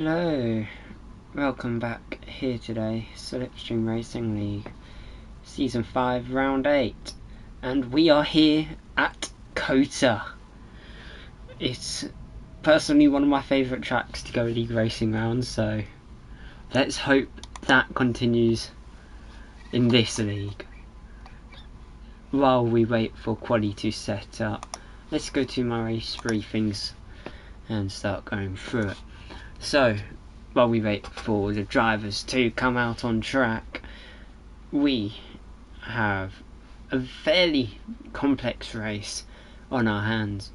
Hello, welcome back here today, Slipstream Racing League, Season 5, Round 8, and we are here at COTA. It's personally one of my favourite tracks to go league racing rounds, so let's hope that continues in this league. While we wait for quali to set up, let's go to my race briefings and start going through it. So, while we wait for the drivers to come out on track, we have a fairly complex race on our hands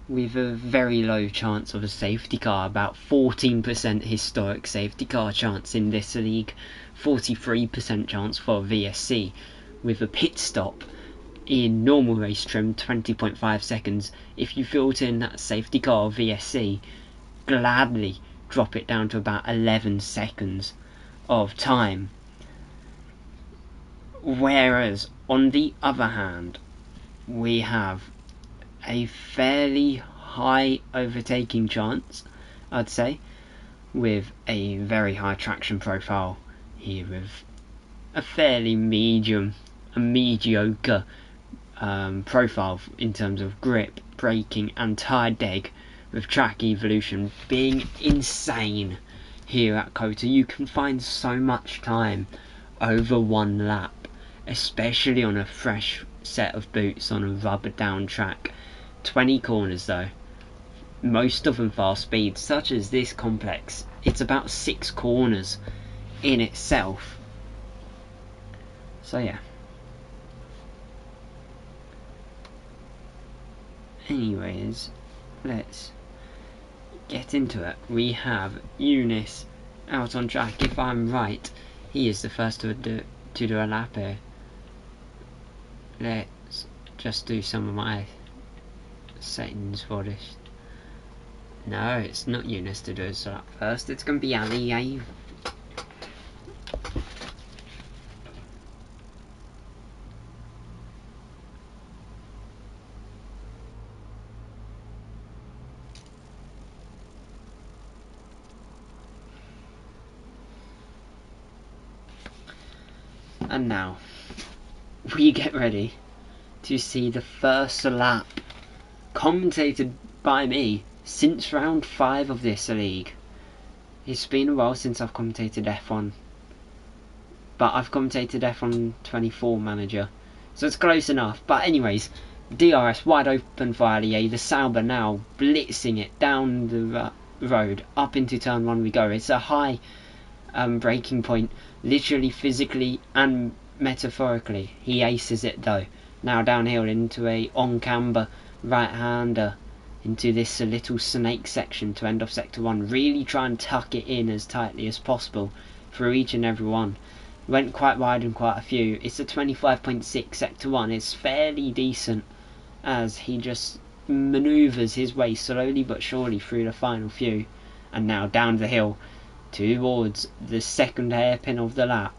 with a very low chance of a safety car, about 14% historic safety car chance in this league, 43% chance for VSC, with a pit stop in normal race trim 20.5 seconds. If you filled in that safety car VSC, gladly drop it down to about 11 seconds of time. Whereas on the other hand, we have a fairly high overtaking chance, I'd say, with a very high traction profile here, with a fairly mediocre profile in terms of grip, braking and tyre deg, with track evolution being insane here at COTA. You can find so much time over one lap, especially on a fresh set of boots on a rubber down track. 20 corners though, most of them fast speed, such as this complex. It's about 6 corners in itself. So yeah. Anyways, let's get into it. We have Eunice out on track. If I'm right, he is the first to do a lap here. Let's just do some of my settings for this. No, it's not Eunice to do his lap first. It's going to be Ali. And now, we get ready to see the first lap commentated by me since round 5 of this league. It's been a while since I've commentated F1, but I've commentated F1 24 Manager, so it's close enough. But anyways, DRS wide open for Allier, the Sauber now blitzing it down the road, up into turn 1 we go. It's a high braking point, literally, physically and metaphorically. He aces it though. Now downhill into a on-camber right-hander into this little snake section to end off sector 1. Really try and tuck it in as tightly as possible through each and every one. Went quite wide in quite a few. It's a 25.6 sector 1. It's fairly decent as he just manoeuvres his way slowly but surely through the final few. And now down the hill towards the second hairpin of the lap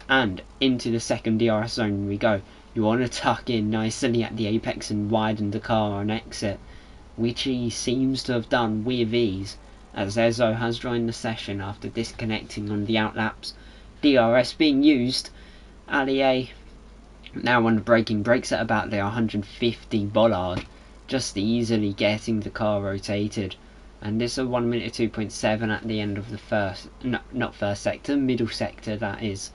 and into the second DRS zone we go. You want to tuck in nicely at the apex and widen the car on exit, which he seems to have done with ease, as Ezzo has joined the session after disconnecting on the outlaps. DRS being used. Allier now on the braking, brakes at about the 150 bollard, just easily getting the car rotated. And this is a 1 minute 2.7 at the end of the first, not first sector, middle sector that is,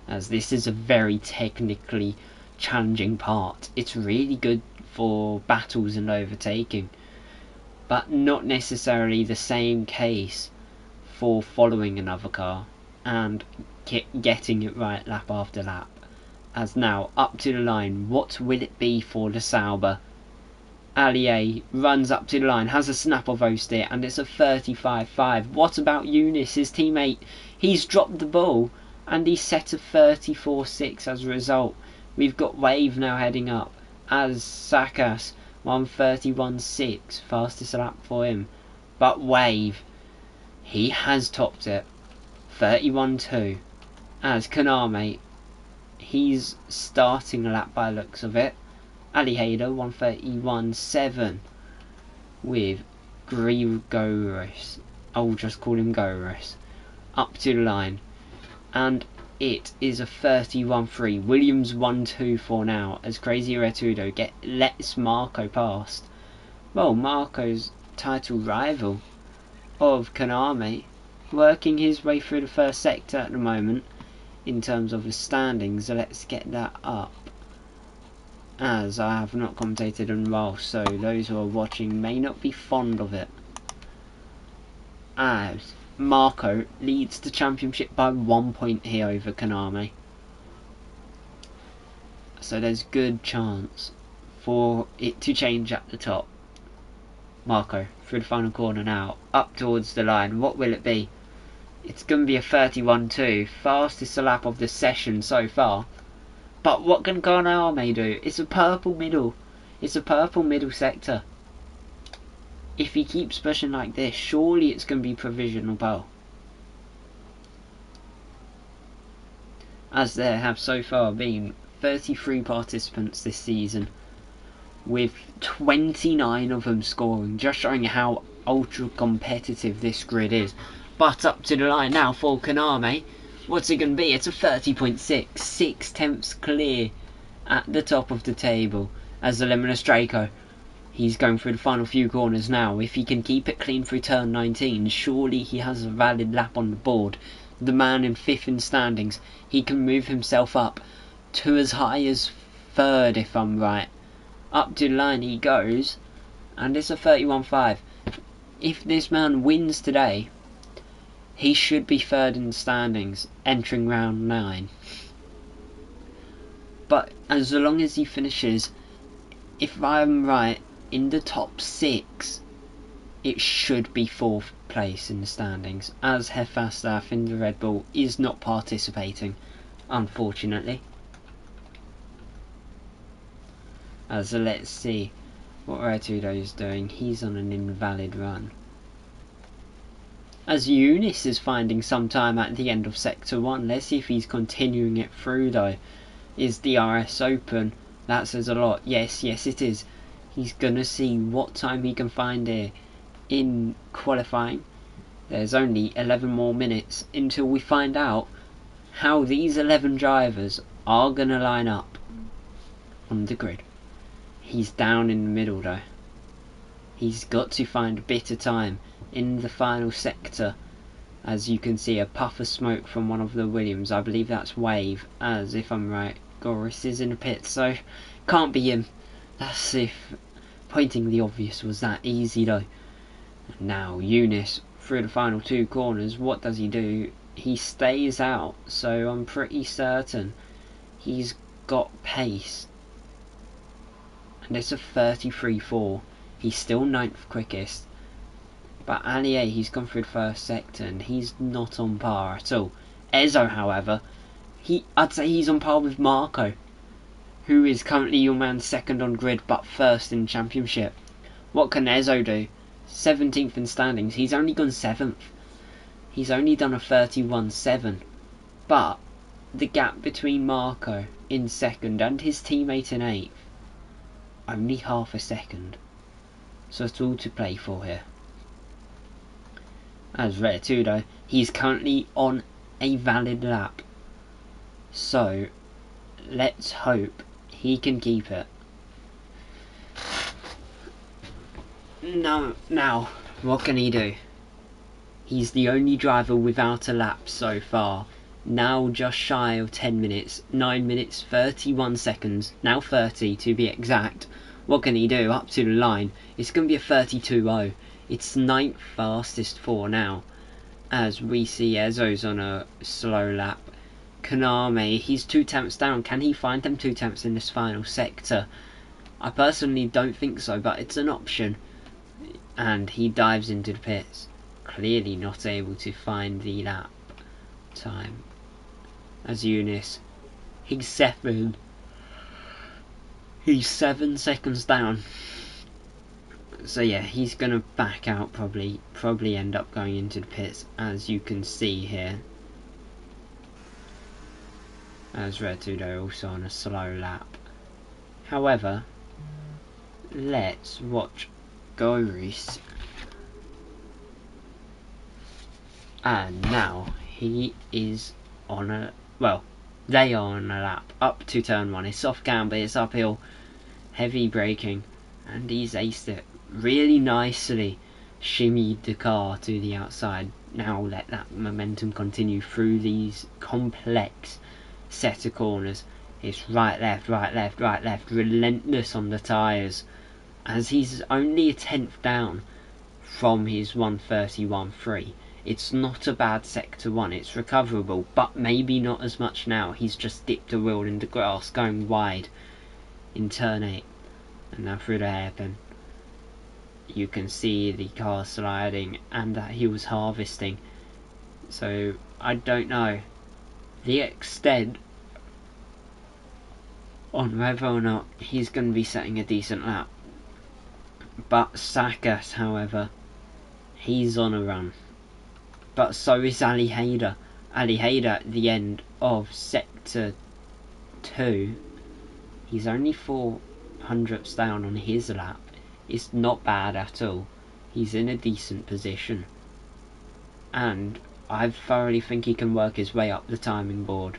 as this is a very technically challenging part. It's really good for battles and overtaking, but not necessarily the same case for following another car and getting it right lap after lap. As now up to the line, what will it be for the Sauber? Allier runs up to the line, has a snap of O-steer, and it's a 35.5. What about Eunice, his teammate? He's dropped the ball, and he's set a 34.6 as a result. We've got Wave now heading up, as Sakas, 131.6, fastest lap for him. But Wave, he has topped it, 31.2. As Kaname, he's starting a lap by the looks of it. Ali Hayder 131.7 with Grigoris I'll just call him Gorris, up to the line, and it is a 31-3. Williams 1-2 for now, as Crazy Retudo lets Marco past. Well, Marco's title rival of Konami, working his way through the first sector at the moment in terms of the standings. Let's get that up, as I have not commentated in a while, so those who are watching may not be fond of it. As Marco leads the championship by 1 point here over Konami, so there's good chance for it to change at the top. Marco through the final corner now, up towards the line. What will it be? It's going to be a 31-2, fastest lap of the session so far. But what can Konami do? It's a purple middle. It's a purple middle sector. If he keeps pushing like this, surely it's going to be provisional pole. As there have so far been 33 participants this season, with 29 of them scoring, just showing how ultra competitive this grid is. But up to the line now for Konami. What's it going to be? It's a 30.6, 6 tenths clear at the top of the table. As the Lemon Draco, he's going through the final few corners now. If he can keep it clean through turn 19, surely he has a valid lap on the board. The man in 5th in standings, he can move himself up to as high as 3rd if I'm right. Up to the line he goes, and it's a 31.5. If this man wins today, he should be 3rd in the standings, entering round 9. But as long as he finishes, if I'm right, in the top 6, it should be 4th place in the standings, as Hefastaf in the Red Bull is not participating, unfortunately. As let's see what Retudo is doing. He's on an invalid run. As Eunice is finding some time at the end of Sector 1. Let's see if he's continuing it through though. Is the RS open? That says a lot. Yes, it is. He's gonna see what time he can find here in qualifying. There's only 11 more minutes until we find out how these 11 drivers are gonna line up on the grid. He's down in the middle though. He's got to find a bit of time in the final sector. As you can see, a puff of smoke from one of the Williams. I believe that's Wave, as if I'm right, Goris is in the pit, so can't be him. That's if pointing the obvious was that easy though. Now Eunice through the final 2 corners. What does he do? He stays out, so I'm pretty certain he's got pace. And it's a 33.4. He's still 9th quickest. But Allier, he's gone through the first sector and he's not on par at all. Ezzo, however, I'd say he's on par with Marco, who is currently your man 2nd on grid but 1st in championship. What can Ezzo do? 17th in standings. He's only gone 7th. He's only done a 31.7. But the gap between Marco in 2nd and his teammate in 8th, only half a second. So it's all to play for here. As Retudo, he's currently on a valid lap. So let's hope he can keep it. Now, what can he do? He's the only driver without a lap so far. Now just shy of 10 minutes. 9 minutes 31 seconds. Now 30 to be exact. What can he do? Up to the line. It's going to be a 32.0. It's 9th fastest for now. As we see Ezzo's on a slow lap. Konami, he's 2 tenths down. Can he find them 2 tenths in this final sector? I personally don't think so, but it's an option. And he dives into the pits. Clearly not able to find the lap time. As Eunice, he's 7. He's 7 seconds down. So yeah, he's gonna back out probably end up going into the pits, as you can see here. As Retudo also on a slow lap. However, let's watch Goris And now he is on a, well, they are on a lap up to turn 1. It's soft camber, it's uphill, heavy braking, and he's aced it really nicely. Shimmied the car to the outside. Now let that momentum continue through these complex set of corners. It's right left, right left, right left, relentless on the tyres, as he's only a tenth down from his 131.3. It's not a bad sector 1, it's recoverable, but maybe not as much now. He's just dipped a wheel in the grass, going wide in turn 8, and now through the hairpin. You can see the car sliding and that he was harvesting. So I don't know the extent on whether or not he's going to be setting a decent lap. But Sakas, however, he's on a run. But so is Ali Hayder. Ali Hayder at the end of sector 2, he's only 400ths down on his lap. It's not bad at all. He's in a decent position, and I thoroughly think he can work his way up the timing board.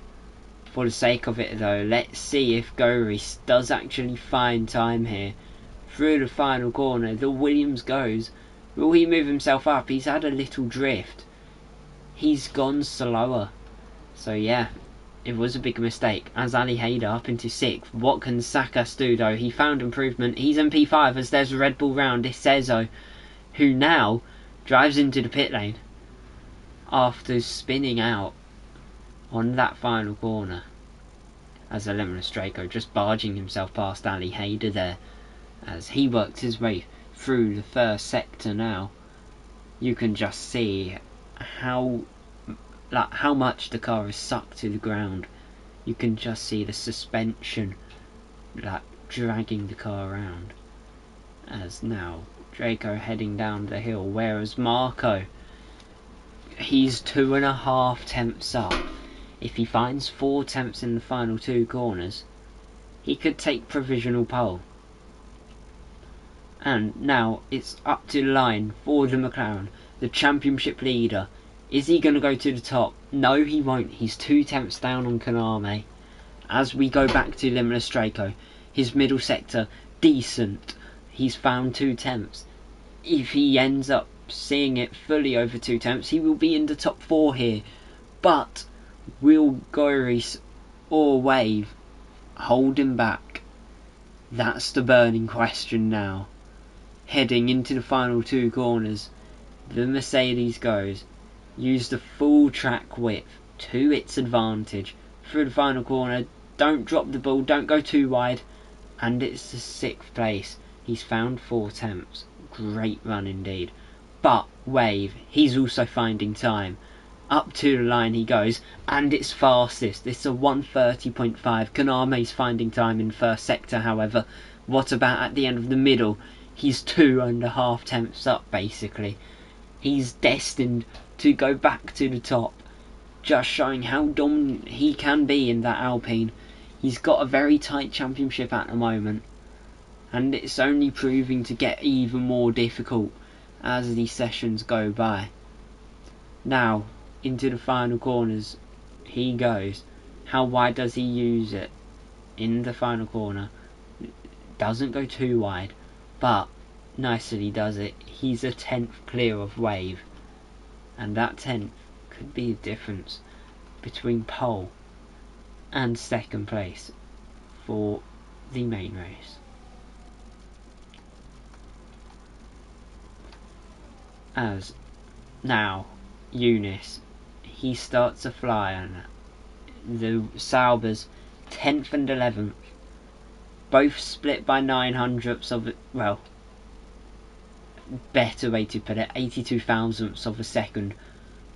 For the sake of it though, let's see if Goris does actually find time here. Through the final corner, the Williams goes. Will he move himself up? He's had a little drift. He's gone slower. So yeah, it was a big mistake. As Ali Hayder up into 6th. What can Sakas do though? He found improvement. He's in P5 as there's a Red Bull round. It's Cezo, who now drives into the pit lane after spinning out on that final corner. As Lemon Draco just barging himself past Ali Hayder there, as he works his way through the first sector now. You can just see how much the car is sucked to the ground. You can just see the suspension dragging the car around. As now Draco heading down the hill, whereas Marco, he's 2.5 tenths up. If he finds 4 tenths in the final 2 corners, he could take provisional pole. And now it's up to the line for the McLaren, the championship leader. Is he going to go to the top? No, he won't. He's 2 tenths down on Kaname. As we go back to Limitless Draco, his middle sector, decent. He's found 2 tenths. If he ends up seeing it fully over 2 tenths, he will be in the top 4 here. But will Goris or Wave hold him back? That's the burning question now. Heading into the final 2 corners, the Mercedes goes. Use the full track width to its advantage. Through the final corner, don't drop the ball, don't go too wide. And it's the 6th place. He's found 4 tenths. Great run indeed. But Wave, he's also finding time. Up to the line he goes, and it's fastest. It's a 1:30.5. Kaname's finding time in first sector, however. What about at the end of the middle? He's 2.5 tenths up, basically. He's destined to go back to the top, just showing how dominant he can be in that Alpine. He's got a very tight championship at the moment, and it's only proving to get even more difficult as these sessions go by. Now, into the final corners he goes. How wide does he use it? In the final corner, doesn't go too wide, but nicely does it. He's a 10th clear of Wave, and that 10th could be the difference between pole and 2nd place for the main race. As now Eunice, he starts to fly, and the Saubers 10th and 11th, both split by 900ths of it. Well, better way to put it, 82 thousandths of a second.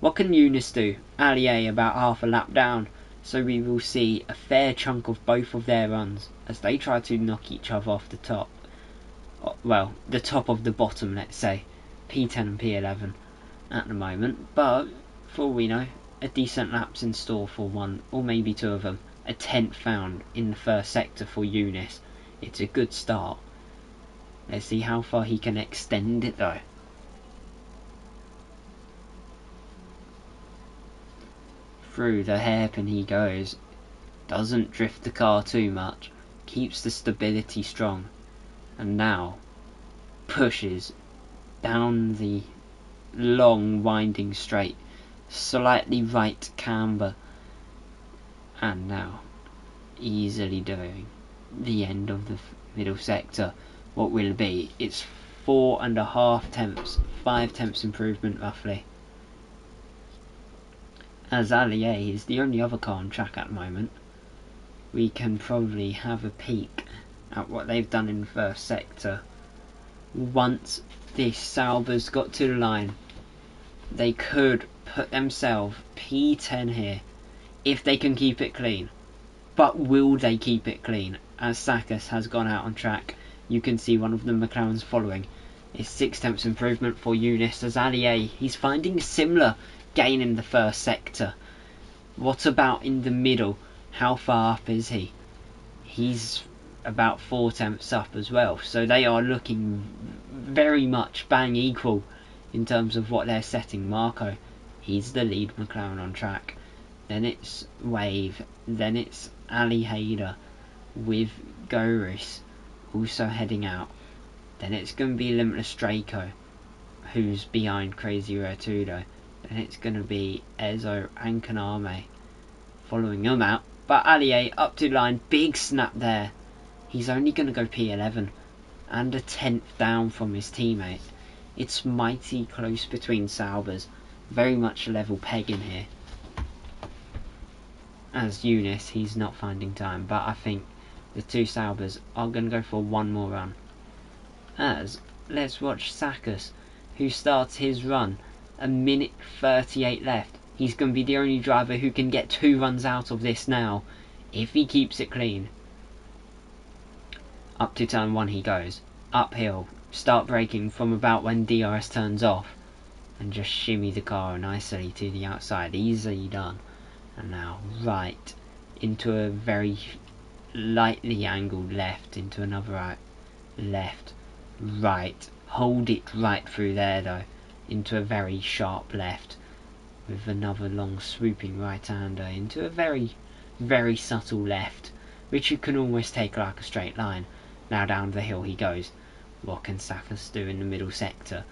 What can Eunice do? Allier about half a lap down, so we will see a fair chunk of both of their runs as they try to knock each other off the top. Well, the top of the bottom, let's say. P10 and P11 at the moment, but for all we know, a decent lap's in store for one or maybe 2 of them. A 10th found in the first sector for Eunice. It's a good start. Let's see how far he can extend it though. Through the hairpin he goes, doesn't drift the car too much, keeps the stability strong, and now pushes down the long winding straight, slightly right camber, and now easily doing the end of the middle sector. What will it be? It's 4.5 tenths, 5 tenths improvement roughly, as Allier is the only other car on track at the moment. We can probably have a peek at what they've done in the first sector. Once this Sauber's got to the line, they could put themselves P10 here if they can keep it clean. But will they keep it clean? As Sakis has gone out on track, you can see one of the McLarens following. It's 6 tenths improvement for Eunice, as Allier, he's finding a similar gain in the first sector. What about in the middle? How far up is he? He's about 4 tenths up as well, so they are looking very much bang equal in terms of what they're setting. Marco, he's the lead McLaren on track. Then it's Wave, then it's Ali Hayder with Goris also heading out. Then it's going to be Limitless Draco, who's behind Crazy Rotudo. Then it's going to be Ezo and Kaname following them out. But Allier up to the line, big snap there. He's only going to go P11 and a tenth down from his teammate. It's mighty close between Saubers, very much a level peg in here. As Eunice, he's not finding time, but I think the two Saubers are going to go for one more run. As let's watch Sakis, who starts his run, a minute 38 left. He's going to be the only driver who can get 2 runs out of this now, if he keeps it clean. Up to turn 1 he goes, uphill, start braking from about when DRS turns off, and just shimmy the car nicely to the outside, easily done. And now right into a very lightly angled left, into another right, left, right, hold it right through there though, into a very sharp left, with another long swooping right hander, into a very, very subtle left, which you can almost take like a straight line. Now down the hill he goes. What can Sakis do in the middle sector?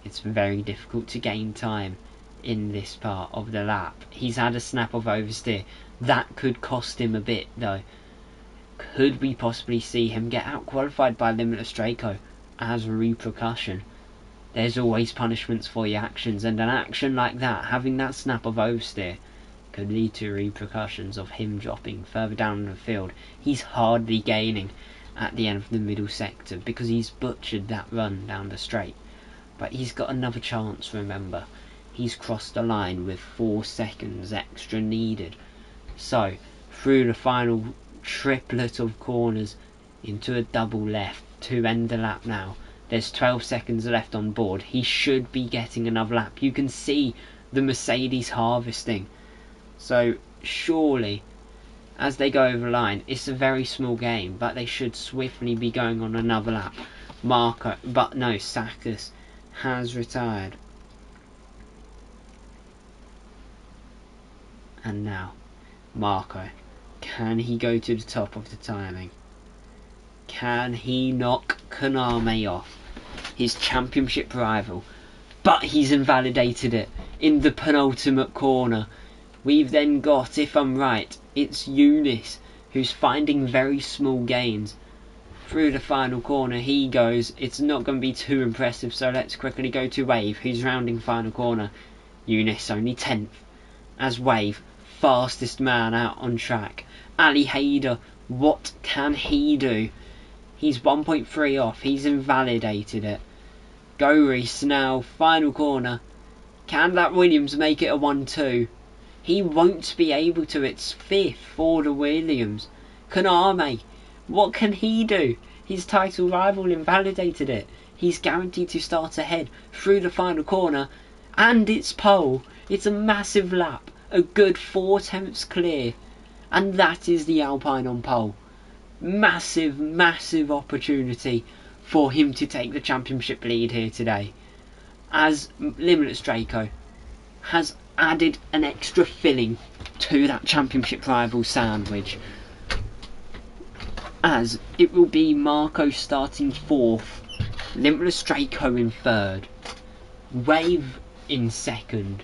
It's very difficult to gain time in this part of the lap. He's had a snap of oversteer. That could cost him a bit though. Could we possibly see him get out qualified by Limitless Draco as a repercussion? There's always punishments for your actions, and an action like that, having that snap of oversteer, could lead to repercussions of him dropping further down the field. He's hardly gaining at the end of the middle sector because he's butchered that run down the straight. But he's got another chance, remember. He's crossed the line with 4 seconds extra needed. So, through the final triplet of corners into a double left to end the lap now. There's 12 seconds left on board. He should be getting another lap. You can see the Mercedes harvesting. So, surely, as they go over the line, it's a very small game, but they should swiftly be going on another lap. Marco, but no, Sakis has retired. And now, Marco, can he go to the top of the timing? Can he knock Kaname off, his championship rival? But he's invalidated it in the penultimate corner. We've then got, if I'm right, it's Eunice who's finding very small gains. Through the final corner he goes. It's not going to be too impressive, so let's quickly go to Wave, who's rounding final corner. Eunice only 10th, as Wave, fastest man out on track. Ali Hayder, what can he do? He's 1.3 off, he's invalidated it. Goris now, final corner. Can that Williams make it a 1-2? He won't be able to, it's 5th for the Williams. Kaname, what can he do? His title rival invalidated it. He's guaranteed to start ahead through the final corner. And it's pole. It's a massive lap. A good 4 tenths clear. And that is the Alpine on pole. Massive, massive opportunity for him to take the championship lead here today. As Limitless Draco has added an extra filling to that championship rival sandwich, as it will be Marco starting 4th, Limitless Draco in 3rd, Wave in 2nd,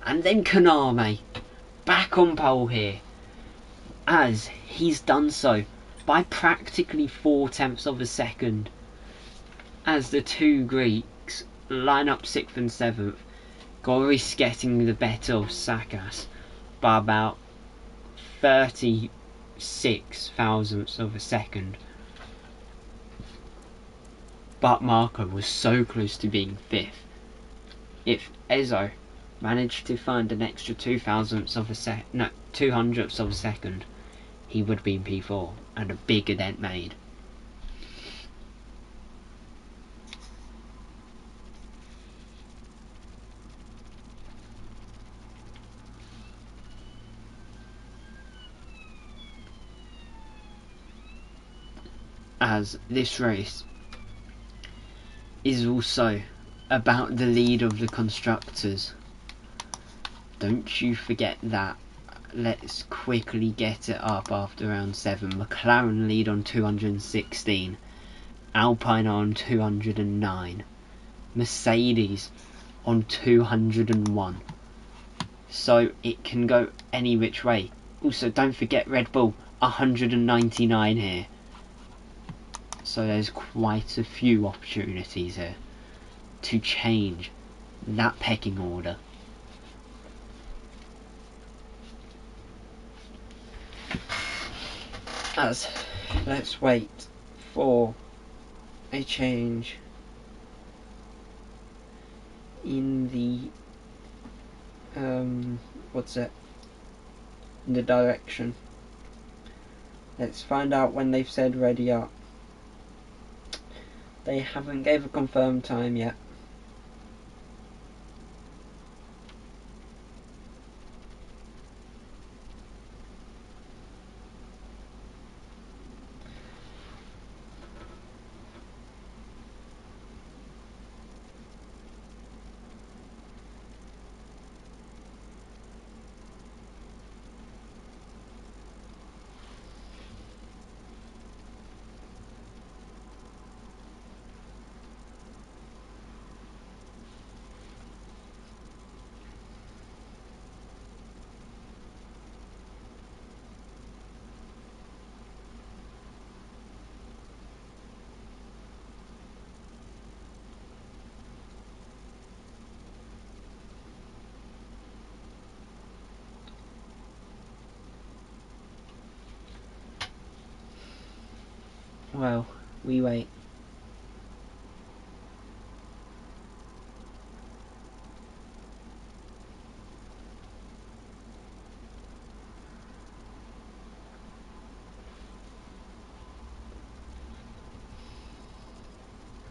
and then Konami back on pole here, as he's done so by practically 4/10 of a second, as the two Greeks line up 6th and 7th, Goris getting the better of Sakas by about 36 thousandths of a second. But Marco was so close to being 5th. If Ezo managed to find an extra 200ths of a second, he would be in P4 and a big dent made. As this race is also about the lead of the constructors. Don't you forget that. Let's quickly get it up after round 7. McLaren lead on 216. Alpine on 209. Mercedes on 201. So it can go any which way. Also, don't forget Red Bull 199 here. So there's quite a few opportunities here to change that pecking order. As let's wait for a change in the in the direction. Let's find out when they've said ready up. They haven't gave a confirmed time yet. Well, we wait.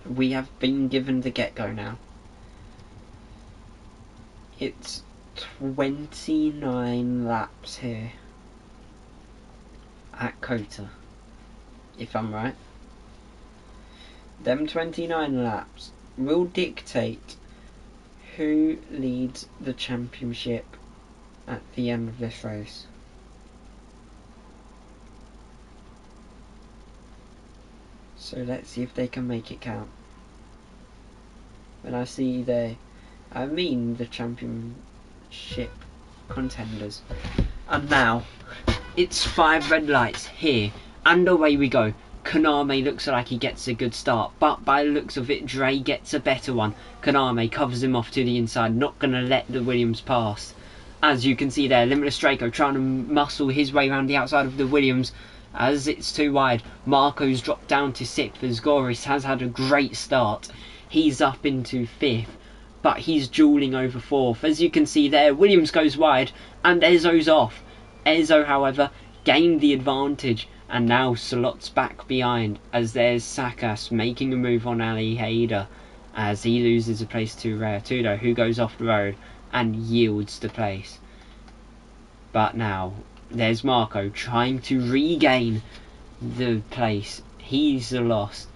We have been given the get-go now. It's 29 laps here at COTA, if I'm right. Them 29 laps will dictate who leads the championship at the end of this race. So let's see if they can make it count. When I see I mean the championship contenders. And now, it's 5 red lights here, and away we go. Konami looks like he gets a good start, but by the looks of it, Dre gets a better one. Konami covers him off to the inside, not going to let the Williams pass. As you can see there, Limitless Draco trying to muscle his way around the outside of the Williams, as it's too wide. Marco's dropped down to 6th, as Goris has had a great start. He's up into 5th, but he's duelling over 4th. As you can see there, Williams goes wide, and Ezo's off. Ezo, however, gained the advantage, and now slots back behind, as there's Sakas making a move on Ali Hader, as he loses a place to Tudo, who goes off the road and yields the place. But now there's Marco trying to regain the place. He's lost,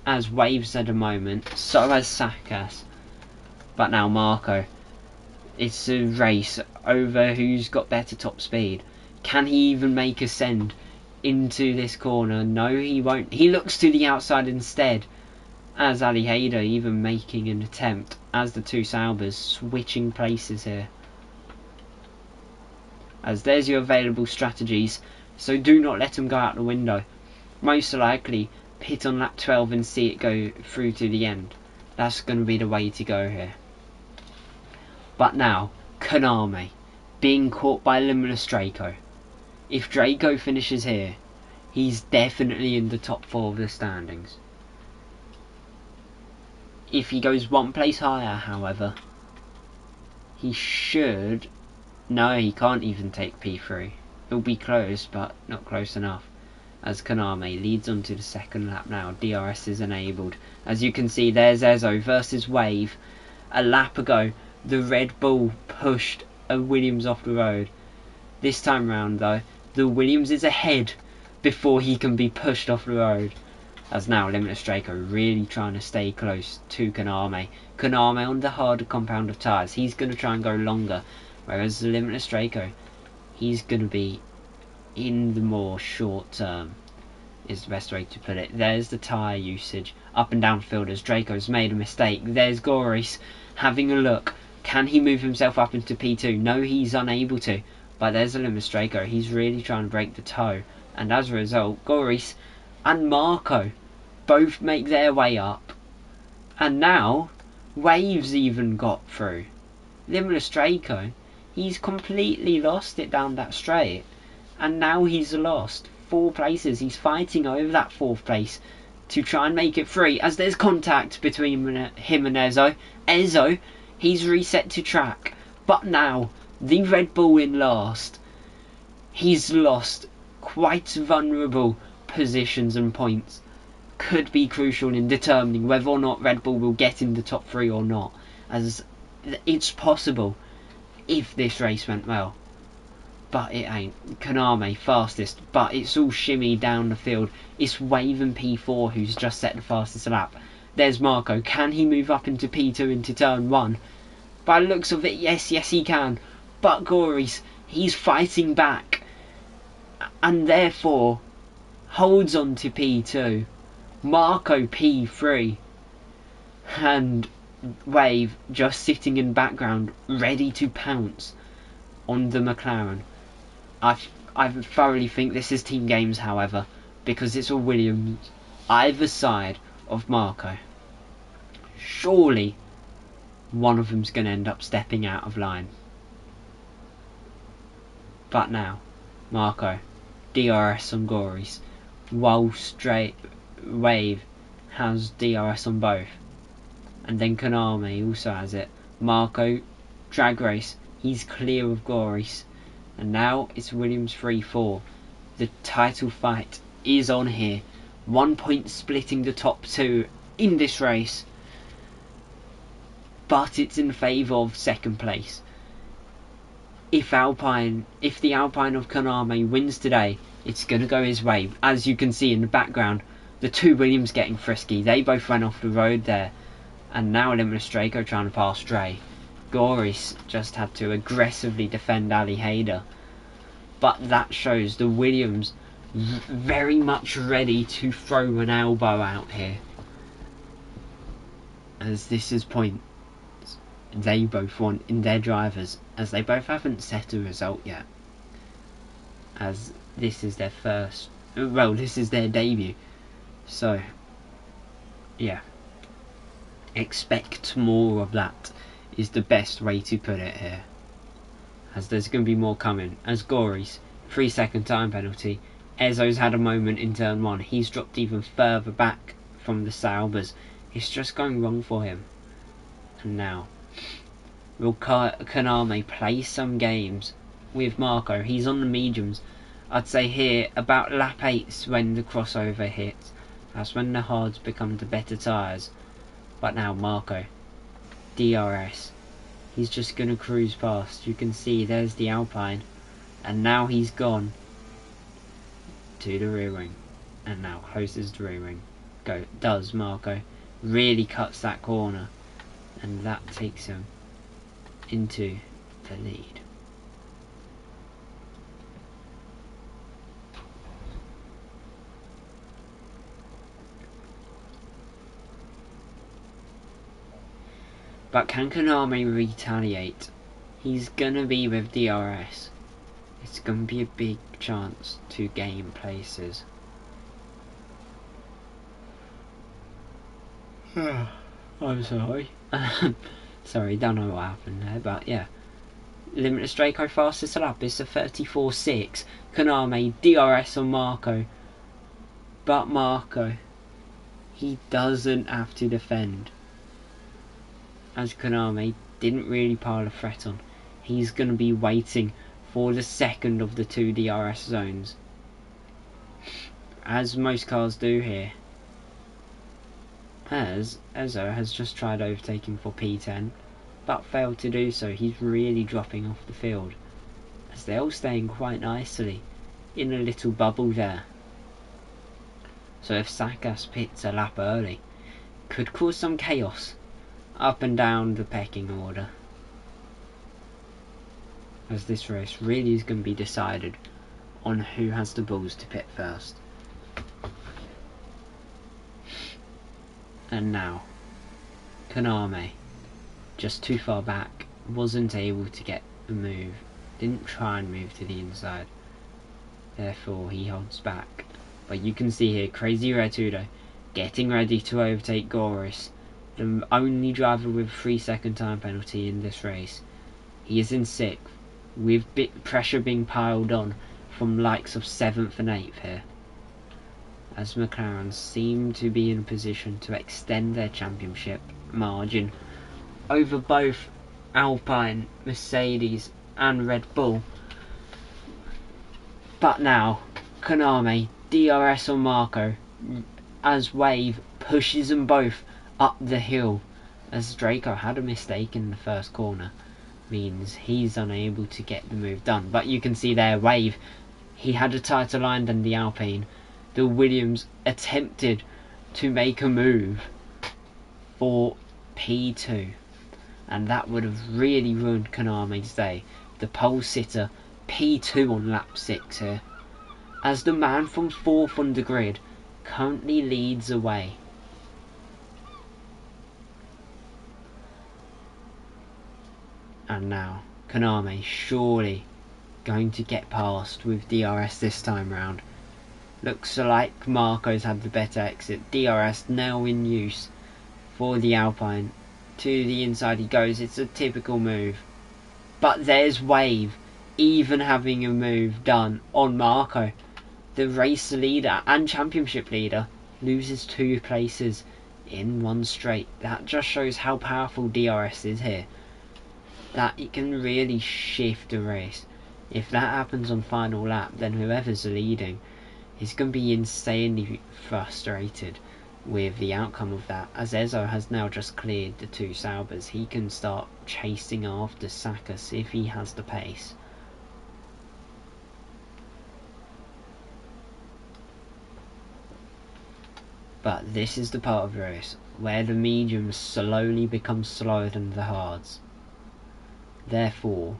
as Waves at the moment, so has Sakas. But now Marco It's a race over who's got better top speed. Can he even make a send into this corner? No, he won't. He looks to the outside instead, as Ali Hayder even making an attempt, as the two Saubers switching places here. As there's your available strategies, so do not let them go out the window. Most likely pit on lap 12 and see it go through to the end. That's going to be the way to go here. But now, Konami being caught by Limitless Draco. If Draco finishes here, he's definitely in the top 4 of the standings. If he goes one place higher, however, he should... No, he can't even take P3. It'll be close, but not close enough. As Konami leads on to the second lap now. DRS is enabled. As you can see, there's Ezo versus Wave. A lap ago, the Red Bull pushed a Williams off the road. This time round, though, the Williams is ahead before he can be pushed off the road. As now, Limitless Draco really trying to stay close to Konami. Konami on the harder compound of tyres. He's going to try and go longer. Whereas the Limitless Draco, he's going to be in the more short term, is the best way to put it. There's the tyre usage up and down field as Draco's made a mistake. There's Goris having a look. Can he move himself up into P2? No, he's unable to. But there's the Limitless Draco. He's really trying to break the toe. And as a result, Goris and Marco both make their way up. And now, Waves even got through. Limitless Draco, he's completely lost it down that straight. And now he's lost 4 places. He's fighting over that 4th place to try and make it free. As there's contact between him and Ezo. Ezo, he's reset to track. But now, the Red Bull in last. He's lost quite vulnerable positions and points. Could be crucial in determining whether or not Red Bull will get in the top 3 or not. As it's possible if this race went well. But it ain't. Konami fastest, but it's all shimmy down the field. It's Wave and P4 who's just set the fastest lap. There's Marco. Can he move up into P2 into turn 1? By the looks of it, yes he can. But Goris, he's fighting back. And therefore, holds on to P2. Marco P3. And Wave just sitting in background, ready to pounce on the McLaren. I thoroughly think this is team games, however, because it's a Williams either side of Marco. Surely one of them's going to end up stepping out of line. But now, Marco, DRS on Goris, while Wave has DRS on both. And then Konami also has it. Marco, drag race, he's clear of Goris. And now it's Williams 3-4. The title fight is on here. 1 point splitting the top 2 in this race. But it's in favour of second place. If the Alpine of Konami wins today, it's going to go his way. As you can see in the background, the 2 Williams getting frisky. They both went off the road there. And now Limitless Draco trying to pass Dre. Goris just had to aggressively defend Ali Hayder. But that shows the Williams very much ready to throw an elbow out here. As this is points they both want in their drivers, as they both haven't set a result yet. As this is their first, well, this is their debut. So, yeah. Expect more of that is the best way to put it here. As there's going to be more coming. As Goris, 3-second time penalty. Ezo's had a moment in turn 1. He's dropped even further back from the Saubers. It's just going wrong for him. And now, will Konami play some games with Marco? He's on the mediums. I'd say here, about lap 8's when the crossover hits. That's when the hards become the better tyres. But now Marco, DRS, he's just going to cruise past. You can see there's the Alpine. And now he's gone to the rear wing. And now closes the rear wing. Does Marco. Really cuts that corner. And that takes him into the lead. But can Konami retaliate? He's gonna be with DRS. It's gonna be a big chance to gain places. I'm sorry. Sorry, don't know what happened there, but yeah. Limitless Draco fastest lap is a 34.6. Konami, DRS on Marco. But Marco, he doesn't have to defend. As Konami didn't really pile a threat on. He's going to be waiting for the second of the two DRS zones. As most cars do here. As Ezzo has just tried overtaking for P10, but failed to do so. He's really dropping off the field. As they're all staying quite nicely in a little bubble there. So if Sakas pits a lap early, could cause some chaos up and down the pecking order, as this race really is going to be decided on who has the balls to pit first. And now Konami, just too far back, wasn't able to get a move, didn't try and move to the inside, therefore he holds back. But you can see here Crazy Retudo getting ready to overtake Goris, the only driver with a 3-second time penalty in this race. He is in 6th, with pressure being piled on from likes of 7th and 8th here, as McLaren seem to be in a position to extend their championship margin over both Alpine, Mercedes and Red Bull. But now Konami, DRS on Marco, as Wave pushes them both up the hill, as Draco had a mistake in the first corner, means he's unable to get the move done. But you can see there, Wave, he had a tighter line than the Alpine. The Williams attempted to make a move for P2, and that would have really ruined Konami's day. The pole sitter P2 on lap 6 here, as the man from 4th on the grid currently leads away. And now Konami surely going to get past with DRS this time round. Looks like Marco's had the better exit. DRS now in use for the Alpine. To the inside he goes. It's a typical move. But there's Wave even having a move done on Marco. The race leader and championship leader loses 2 places in one straight. That just shows how powerful DRS is here. That it can really shift a race. If that happens on final lap, then whoever's leading is going to be insanely frustrated with the outcome of that. As Ezzo has now just cleared the 2 Saubers, he can start chasing after Sakas if he has the pace. But this is the part of the race where the mediums slowly become slower than the hards. Therefore,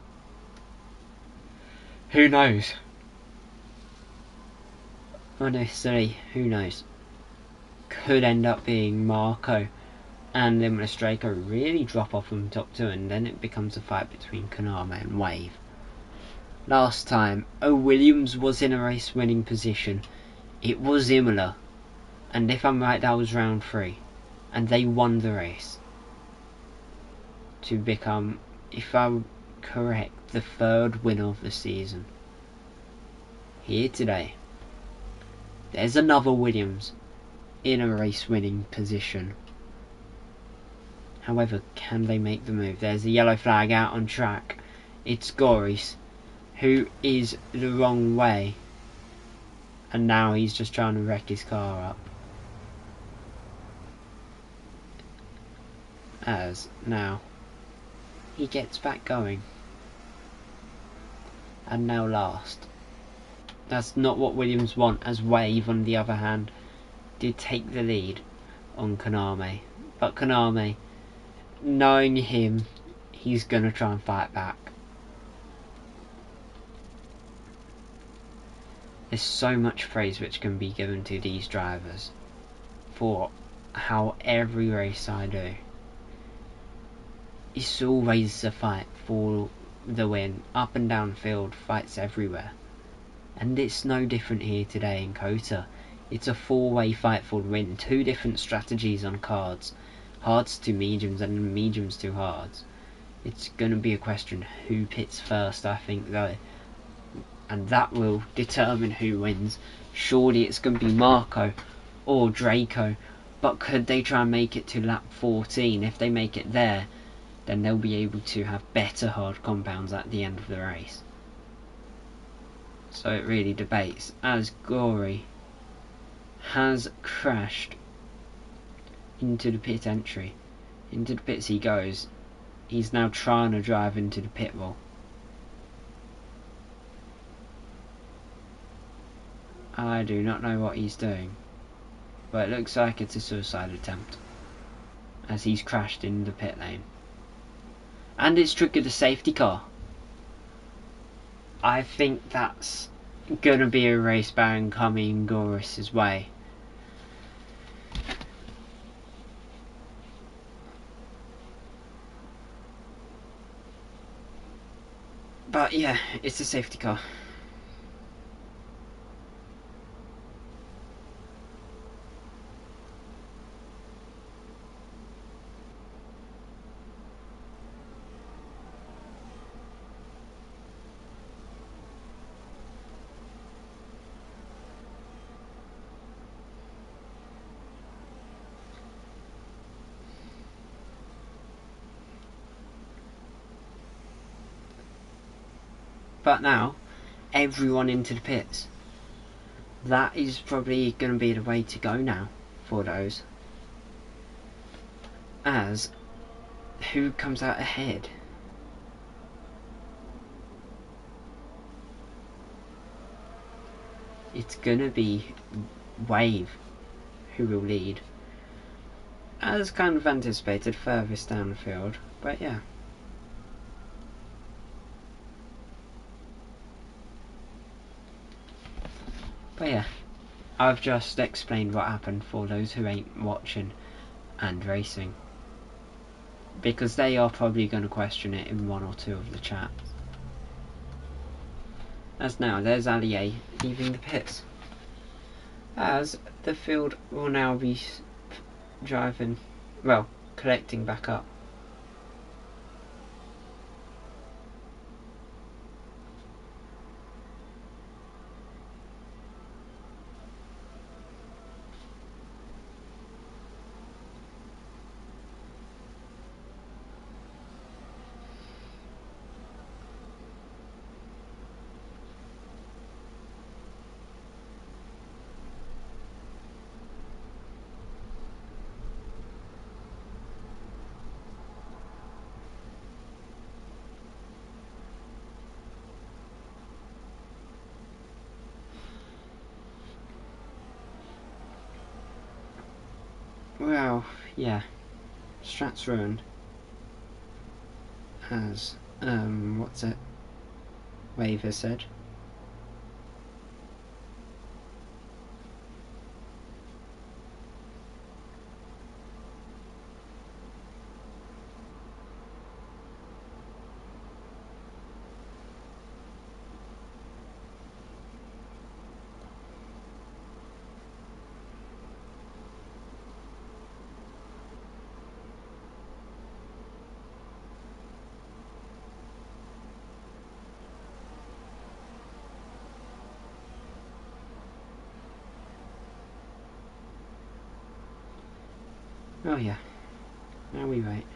who knows? Honestly, who knows? Could end up being Marco and Limitless Draco really drop off from top 2, and then it becomes a fight between Konami and Wave. Last time, a Williams was in a race winning position. It was Imola, and if I'm right, that was round 3, and they won the race to become, if I'm correct, the 3rd winner of the season. Here today, there's another Williams in a race winning position. However, can they make the move? There's a yellow flag out on track. It's Goris, who is the wrong way, and now he's just trying to wreck his car up. As now he gets back going, and now last. That's not what Williams want, as Wave on the other hand did take the lead on Konami. But Konami, knowing him, he's gonna try and fight back. there's so much praise which can be given to these drivers for how every race I do, it's always a fight for the win, up and down field, fights everywhere. And it's no different here today in COTA. It's a four-way fight for the win, two different strategies on cards, hards to mediums and mediums to hards. It's going to be a question who pits first, I think, though, and that will determine who wins. Surely it's going to be Marco or Draco, but could they try and make it to lap 14? If they make it there, then they'll be able to have better hard compounds at the end of the race. So it really debates, as Gory has crashed into the pit entry. Into the pits he goes. He's now trying to drive into the pit wall. I do not know what he's doing, but it looks like it's a suicide attempt, as he's crashed in the pit lane. And it's triggered a safety car. I think that's gonna be a race ban coming Goris's way. But yeah, it's a safety car. But now, everyone into the pits. That is probably going to be the way to go now for those. As who comes out ahead? It's going to be Wave who will lead. As kind of anticipated, furthest down the field, but yeah. But yeah, I've just explained what happened for those who ain't watching and racing, because they are probably going to question it in one or two of the chats. As now, there's Ali A leaving the pits, as the field will now be driving, well, collecting back up. Well, yeah, strat's ruined. As, what's it? Wave has said. Oh yeah, now we wait.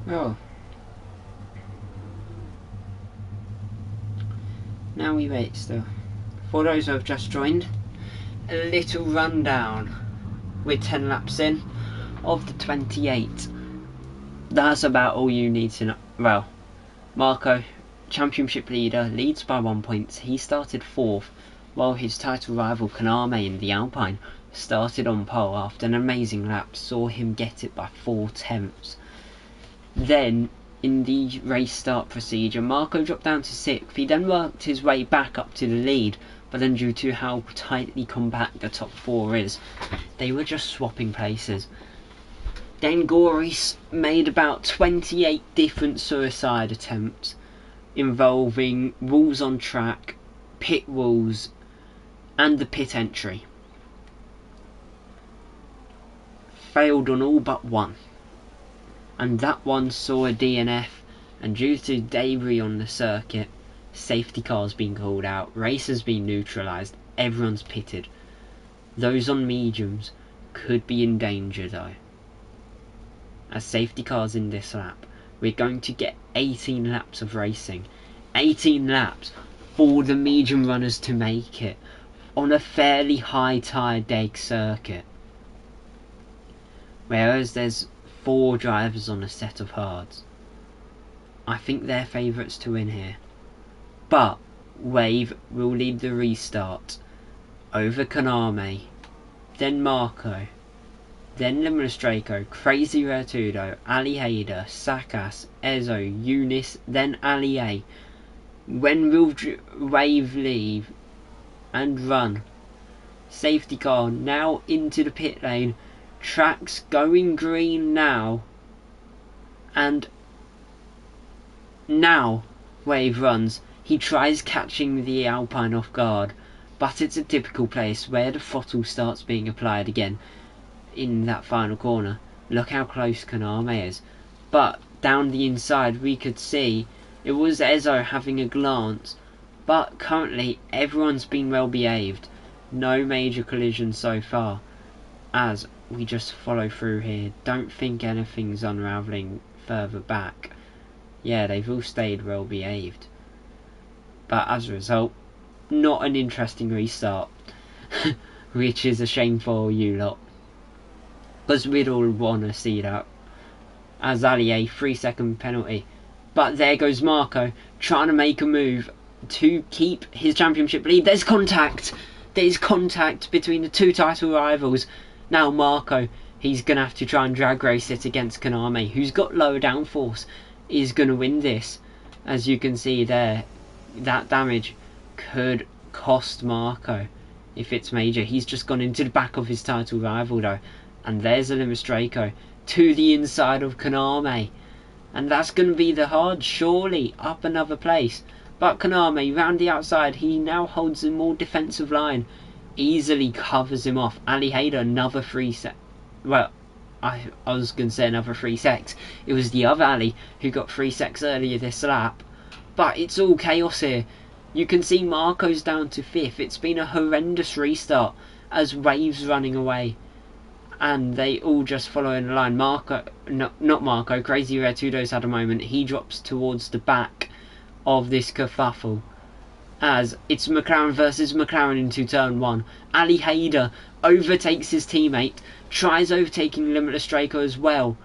Well, now we wait still. For those who have just joined, a little rundown. We're 10 laps in of the 28. That's about all you need to know. Well, Marco, championship leader, leads by 1 point. He started 4th, while his title rival Kaname in the Alpine started on pole after an amazing lap, saw him get it by 4 tenths. Then, in the race start procedure, Marco dropped down to 6th. He then worked his way back up to the lead, but then due to how tightly compact the top 4 is, they were just swapping places. Then Goris made about 28 different suicide attempts involving rules on track, pit rules, and the pit entry. Failed on all but one, and that one saw a DNF, and due to debris on the circuit, safety cars being called out, racers being neutralised, everyone's pitted. Those on mediums could be in danger though. As safety cars in this lap, we're going to get 18 laps of racing. 18 laps for the medium runners to make it on a fairly high tyre deg circuit. Whereas there's 4 drivers on a set of hards. I think they're favourites to win here. But Wave will lead the restart over Kaname, then Marco, then Limonstraco, Crazy Retudo, Ali Hader, Sakas, Ezo, Eunice, then Ali A. When will Wave leave and run? Safety car now into the pit lane. Tracks going green now. And now Wave runs. He tries catching the Alpine off guard, but it's a typical place where the throttle starts being applied again in that final corner. Look how close Kaname is. But down the inside we could see it was Ezo having a glance, but currently everyone's been well behaved. No major collisions so far, as we just follow through here. Don't think anything's unravelling further back. Yeah, they've all stayed well behaved. But as a result, not an interesting restart. Which is a shame for you lot, because we'd all want to see that. As Ali a 3-second penalty. But there goes Marco, trying to make a move to keep his championship lead. There's contact! There's contact between the 2 title rivals. Now Marco, he's going to have to try and drag race it against Kaname, who's got lower downforce, is going to win this. As you can see there, that damage could cost Marco if it's major. He's just gone into the back of his title rival though. And there's a Limonstraco to the inside of Kaname. And that's going to be the hard, surely, up another place. But Kaname, round the outside, he now holds a more defensive line. Easily covers him off. Ali Hader, another 3 sec. Well, I was going to say another 3 secs. It was the other Ali who got 3 secs earlier this lap. But it's all chaos here. You can see Marco's down to 5th. It's been a horrendous restart as Wave's running away. And they all just follow in the line. Marco, not Marco, Crazy Retudo's had a moment. He drops towards the back of this kerfuffle. As it's McLaren versus McLaren into turn 1. Ali Hader overtakes his teammate. Tries overtaking Limonstraco as well.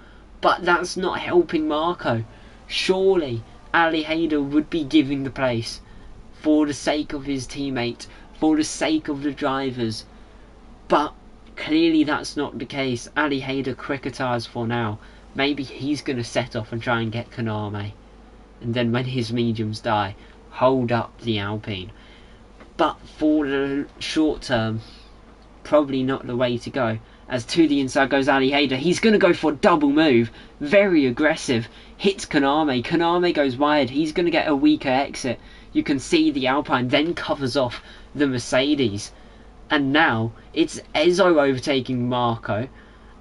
But that's not helping Marco. Surely Ali Hader would be giving the place for the sake of his teammate, for the sake of the drivers. But clearly that's not the case. Ali Hader quicker tyres for now. Maybe he's going to set off and try and get Kaname. And then when his mediums die, hold up the Alpine. But for the short term, probably not the way to go. As to the inside goes Ali Hader. He's going to go for a double move. Very aggressive. Hits Kaname. Kaname goes wide. He's going to get a weaker exit. You can see the Alpine then covers off the Mercedes. And now it's Ezo overtaking Marco.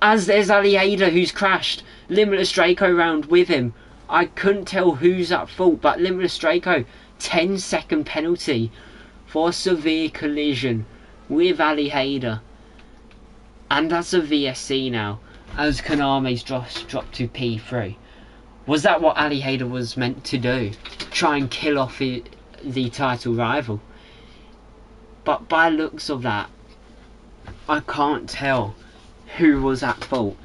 As there's Ali Hader who's crashed. Limonstraco round with him. I couldn't tell who's at fault, but Limonstraco, 10-second penalty for a severe collision with Ali Hader. And that's a VSC now, as Kaname's dropped to P3. Was that what Ali Hayder was meant to do? Try and kill off the title rival? But by looks of that, I can't tell who was at fault.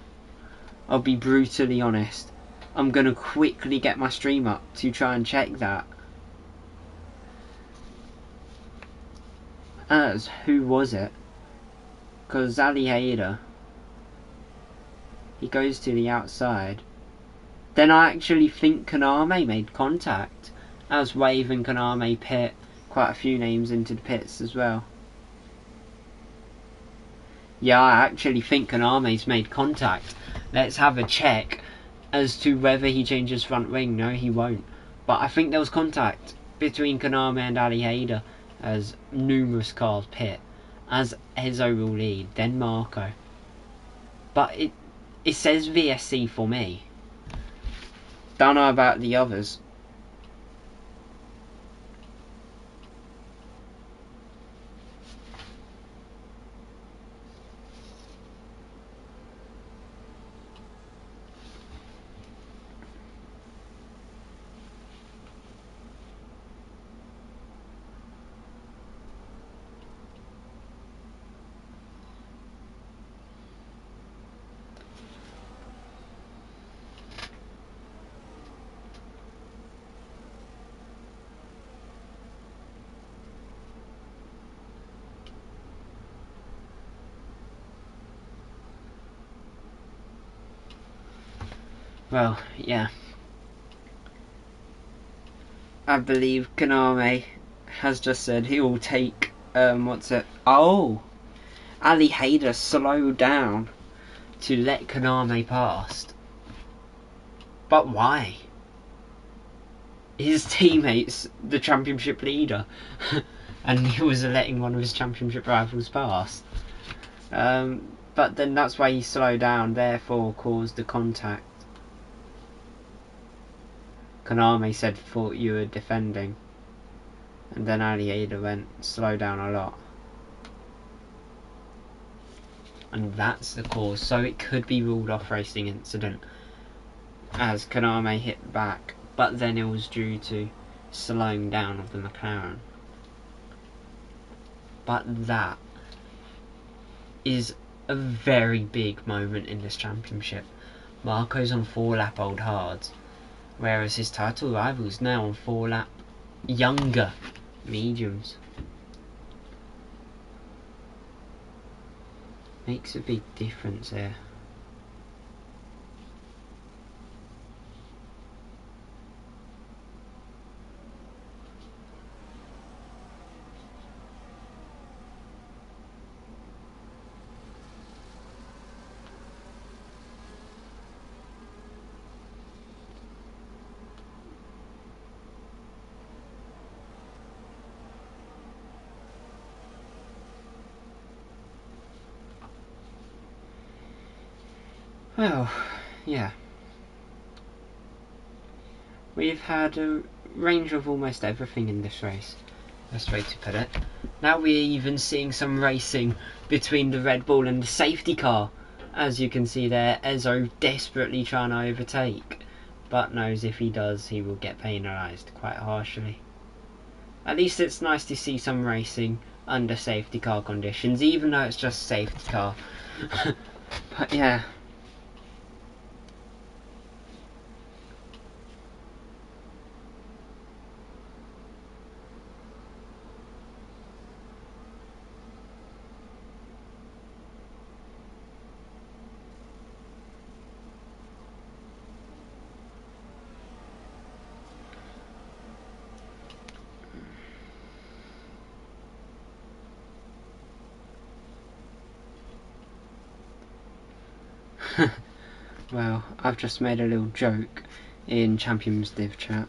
I'll be brutally honest. I'm going to quickly get my stream up to try and check that. As who was it? Because Ali Hayder, he goes to the outside. Then I actually think Konami made contact, as Wave and Konami pit quite a few names into the pits as well. Yeah, I actually think Konami's made contact. Let's have a check as to whether he changes front wing. No, he won't. But I think there was contact between Konami and Ali Hayder as numerous cars pit. As Ezzo will lead, then Marco. But it says VSC for me. Don't know about the others. Well, yeah. I believe Konami has just said he will take, what's it? Oh! Ali Hayder slowed down to let Konami past. But why? His teammate's the championship leader. And he was letting one of his championship rivals pass. But then that's why he slowed down, therefore caused the contact. Konami said, thought you were defending. And then Ali Hayder went, slow down a lot. And that's the cause. So it could be ruled off racing incident, as Konami hit back. But then it was due to slowing down of the McLaren. But that is a very big moment in this championship. Marco's on 4-lap old hards, whereas his title rival is now on 4-lap younger mediums. Makes a big difference there. Well, yeah. We've had a range of almost everything in this race. Best way to put it. Now we're even seeing some racing between the Red Bull and the safety car. As you can see there, Ezzo desperately trying to overtake. But knows if he does, he will get penalised quite harshly. At least it's nice to see some racing under safety car conditions, even though it's just safety car. But yeah. Well, I've just made a little joke in Champions Div chat.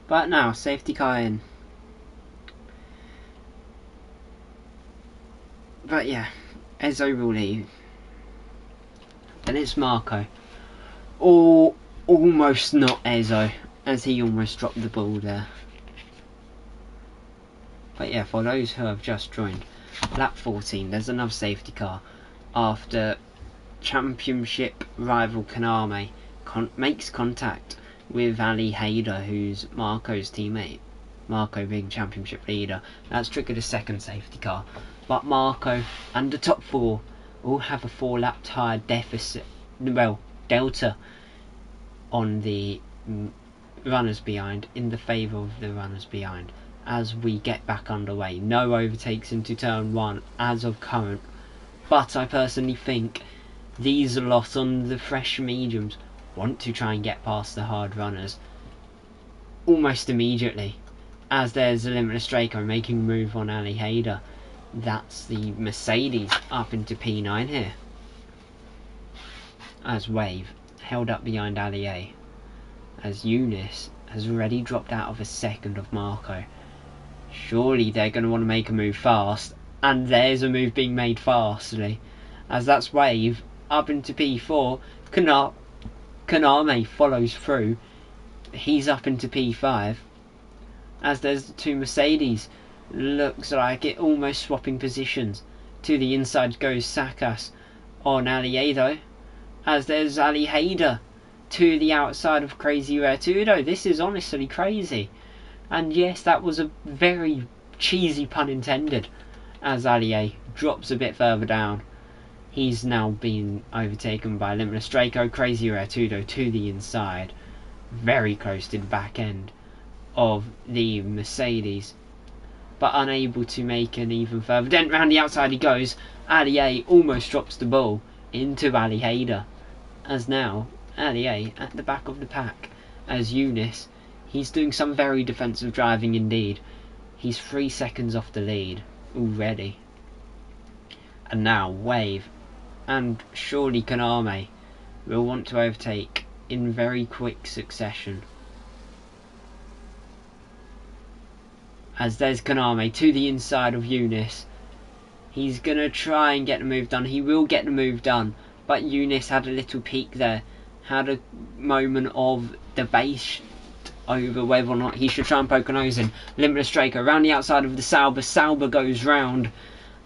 But now, safety car in. But yeah, Ezzo will leave. Then it's Marco. Or almost not Ezzo, as he almost dropped the ball there. But yeah, for those who have just joined, lap 14, there's another safety car after championship rival Kaname makes contact with Ali Haider, who's Marco's teammate. Marco being championship leader. That's triggered a second safety car. But Marco and the top four all have a 4-lap tyre deficit, well, delta on the runners behind, in the favour of the runners behind. As we get back underway, no overtakes into turn 1 as of current, but I personally think these lot on the fresh mediums want to try and get past the hard runners almost immediately, as there's a limitless Draco making a move on Ali Haider. That's the Mercedes up into P9 here, as Wave held up behind Ali A, as Eunice has already dropped out of a second of Marco. Surely they're going to want to make a move fast, and there's a move being made fastly, as that's Wave up into P4. Kaname follows through, he's up into P5, as there's the two Mercedes. Looks like it almost swapping positions. To the inside goes Sakas on Aliedo, as there's Ali Haider to the outside of Crazy Retudo. This is honestly crazy. And yes, that was a very cheesy pun intended, as Ali drops a bit further down. He's now been overtaken by Limitless Draco. Crazy Retudo to the inside, very close to the back end of the Mercedes, but unable to make an even further dent. Round the outside he goes. Ali A almost drops the ball into Ali Haider, as now Ali A at the back of the pack, as Eunice, he's doing some very defensive driving indeed. He's 3 seconds off the lead already. And now Wave and surely Kaname will want to overtake in very quick succession, as there's Kaname to the inside of Eunice. He's going to try and get the move done. He will get the move done, but Eunice had a little peek there, had a moment of debate over whether or not he should try and poke a nose in. Limitless Draco around the outside of the Sauber. Sauber goes round,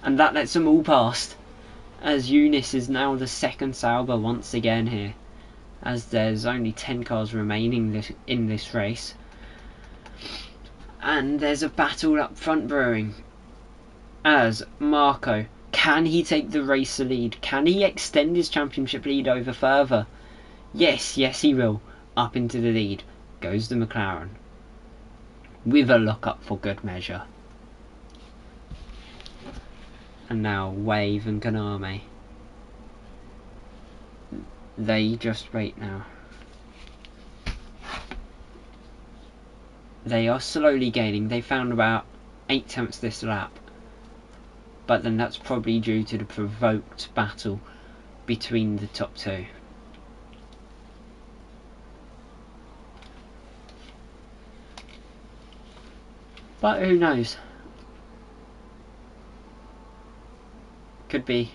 and that lets them all past, as Eunice is now the second Sauber once again here, as there's only 10 cars remaining in this race. And there's a battle up front brewing, as Marco, can he take the race lead? Can he extend his championship lead over further? Yes he will. Up into the lead goes the McLaren, with a lock-up for good measure. And now Wave and Kaname, they just wait now. They are slowly gaining. They found about 8 tenths this lap, but then that's probably due to the provoked battle between the top two. But who knows? Could be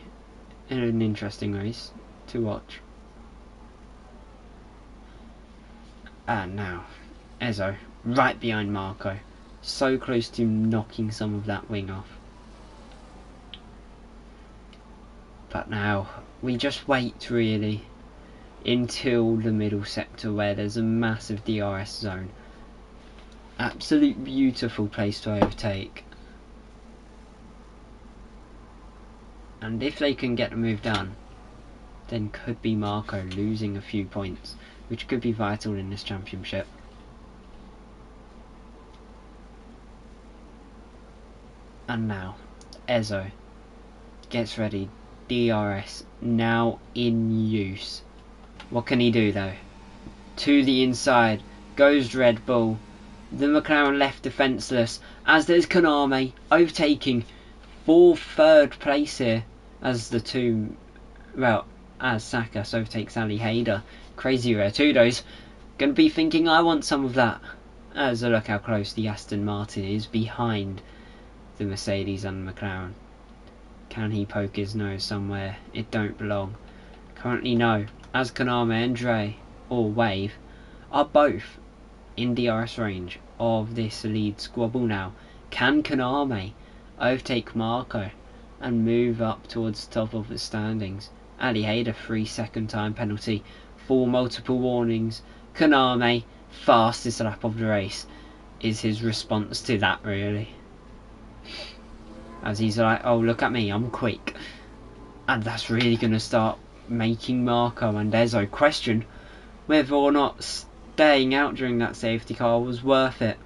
an interesting race to watch. And now Ezzo right behind Marco, so close to knocking some of that wing off. But now we just wait really until the middle sector, where there's a massive DRS zone. Absolute beautiful place to overtake. And if they can get the move done, then could be Marco losing a few points, which could be vital in this championship. And now Ezzo gets ready. DRS now in use. What can he do though? To the inside goes Red Bull. The McLaren left defenceless, as there's Kaname overtaking for 3rd place here, as the two, well, as Sakas overtakes Ali Haider. Crazy Retudo's going to be thinking, I want some of that, as a look how close the Aston Martin is behind the Mercedes and McLaren. Can he poke his nose somewhere it don't belong? Currently no, as Konami and Dre, or Wave, are both in DRS range of this lead squabble now. Can Konami overtake Marco and move up towards the top of the standings? Ali Hayder 3-second time penalty, 4 multiple warnings. Konami, fastest lap of the race, is his response to that, really. As he's like, oh look at me, I'm quick. And that's really going to start making Marco and Ezzo question whether or not staying out during that safety car was worth it.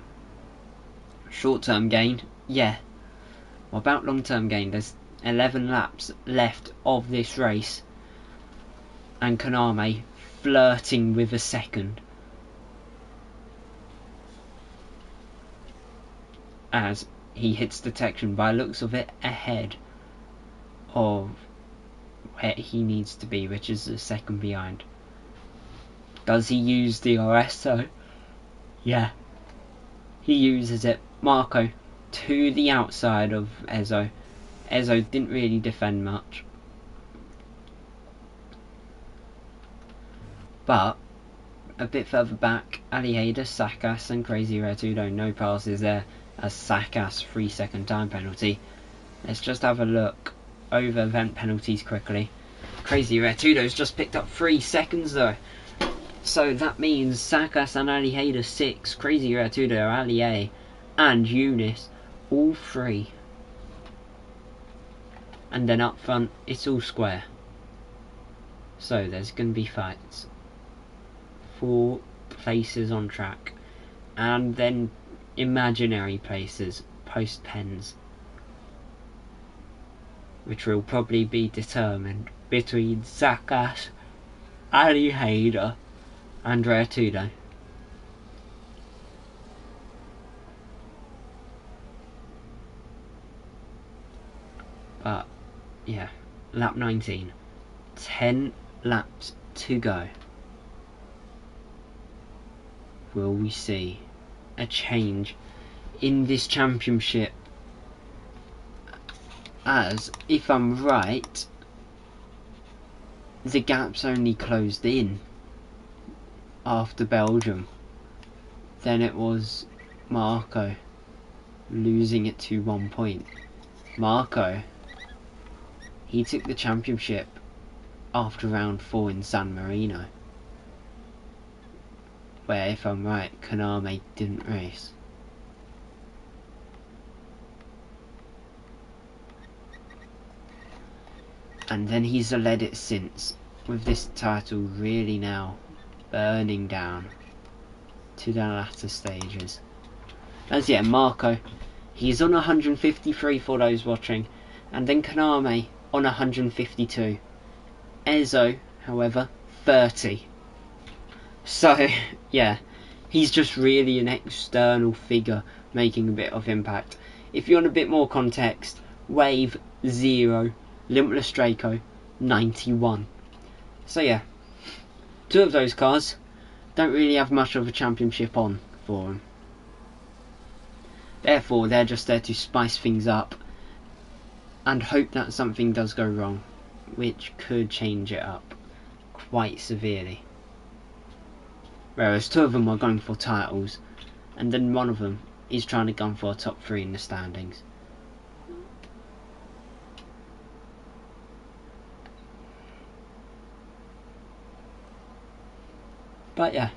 Short term gain, yeah. What about long term gain? There's 11 laps left of this race, and Konami flirting with a second, as he hits detection, by looks of it, ahead of where he needs to be, which is a second behind. Does he use DRS though? Yeah, he uses it. Marco to the outside of Ezzo. Ezzo didn't really defend much, but a bit further back, Ali Hayder, Sakas and Crazy Retudo, no passes there, as Sakas 3-second time penalty. Let's just have a look over event penalties quickly. Crazy Retudo's just picked up 3 seconds though, so that means Sakas and Ali Hayder 6, Crazy Retudo, Ali A and Eunice all 3, and then up front it's all square. So there's going to be fights 4 places on track, and then imaginary places, post pens, which will probably be determined between Sakas, Ali Hayder and Retudo. But yeah, lap 19, 10 laps to go. Will we see a change in this championship? As, if I'm right, the gap's only closed in after Belgium. Then it was Marco losing it to 1 point. Marco, he took the championship after round 4 in San Marino, where, if I'm right, Konami didn't race. And then he's led it since, with this title really now burning down to the latter stages. As yeah, Marco, he's on 153 for those watching, and then Konami on 152. Ezzo, however, 30. So yeah, he's just really an external figure making a bit of impact. If you want a bit more context, Wave 0, Limitless Draco 91. So yeah, 2 of those cars don't really have much of a championship on for them. Therefore, they're just there to spice things up and hope that something does go wrong, which could change it up quite severely. Whereas 2 of them are going for titles, and then 1 of them is trying to gun for a top 3 in the standings. But yeah,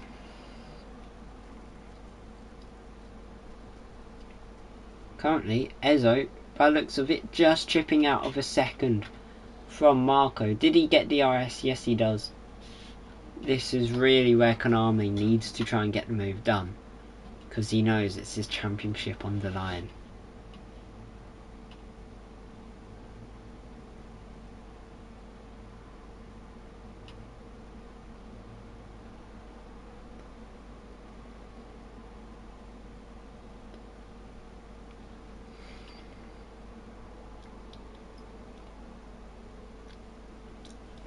currently Ezzo, by the looks of it, just chipping out of a second from Marco. Did he get DRS? Yes, he does. This is really where Konami needs to try and get the move done, because he knows it's his championship on the line.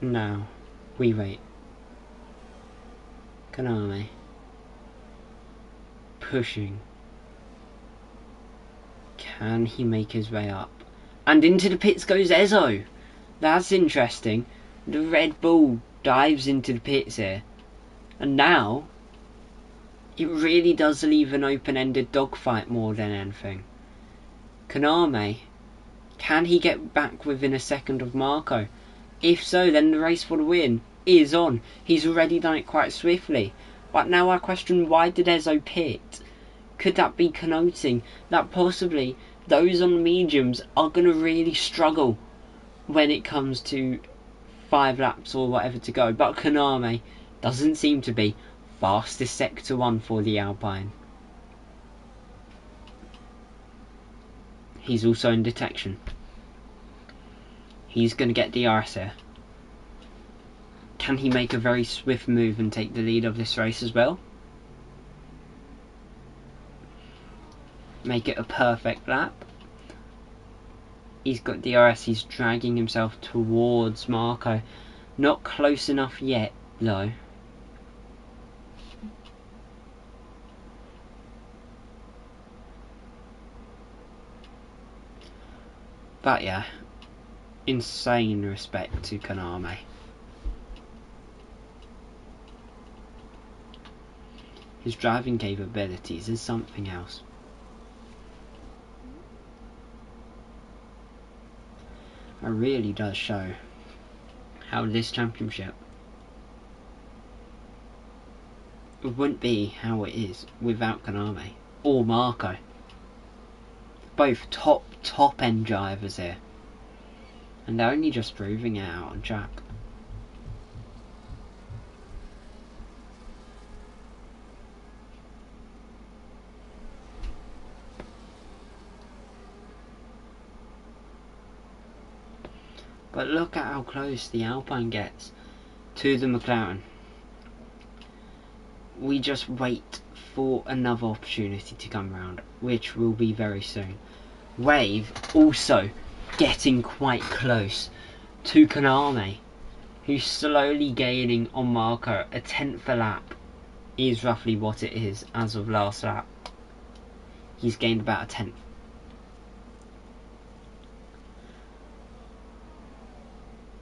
Now, we wait. Konami pushing. Can he make his way up And into the pits goes Ezzo. That's interesting. The Red Bull dives into the pits here. And now, it really does leave an open-ended dogfight more than anything. Konami, can he get back within a second of Marco? If so, then the race for the win is on. He's already done it quite swiftly. But now I question, why did Ezzo pit? Could that be connoting that possibly those on the mediums are going to really struggle when it comes to 5 laps or whatever to go? But Konami doesn't seem to be. Fastest sector 1 for the Alpine. He's also in detection. He's going to get DRS here. Can he make a very swift move and take the lead of this race as well? Make it a perfect lap. He's got DRS. He's dragging himself towards Marco. Not close enough yet, though. But yeah, insane respect to Konami. His driving capabilities is something else. It really does show how this championship wouldn't be how it is without Konami or Marco. Both top end drivers here, and they're only just proving it out on track. But look at how close the Alpine gets to the McLaren. We just wait for another opportunity to come round, which will be very soon. Wave also getting quite close to Konami, who's slowly gaining on Marco. A 10th a lap is roughly what it is as of last lap. He's gained about a 10th.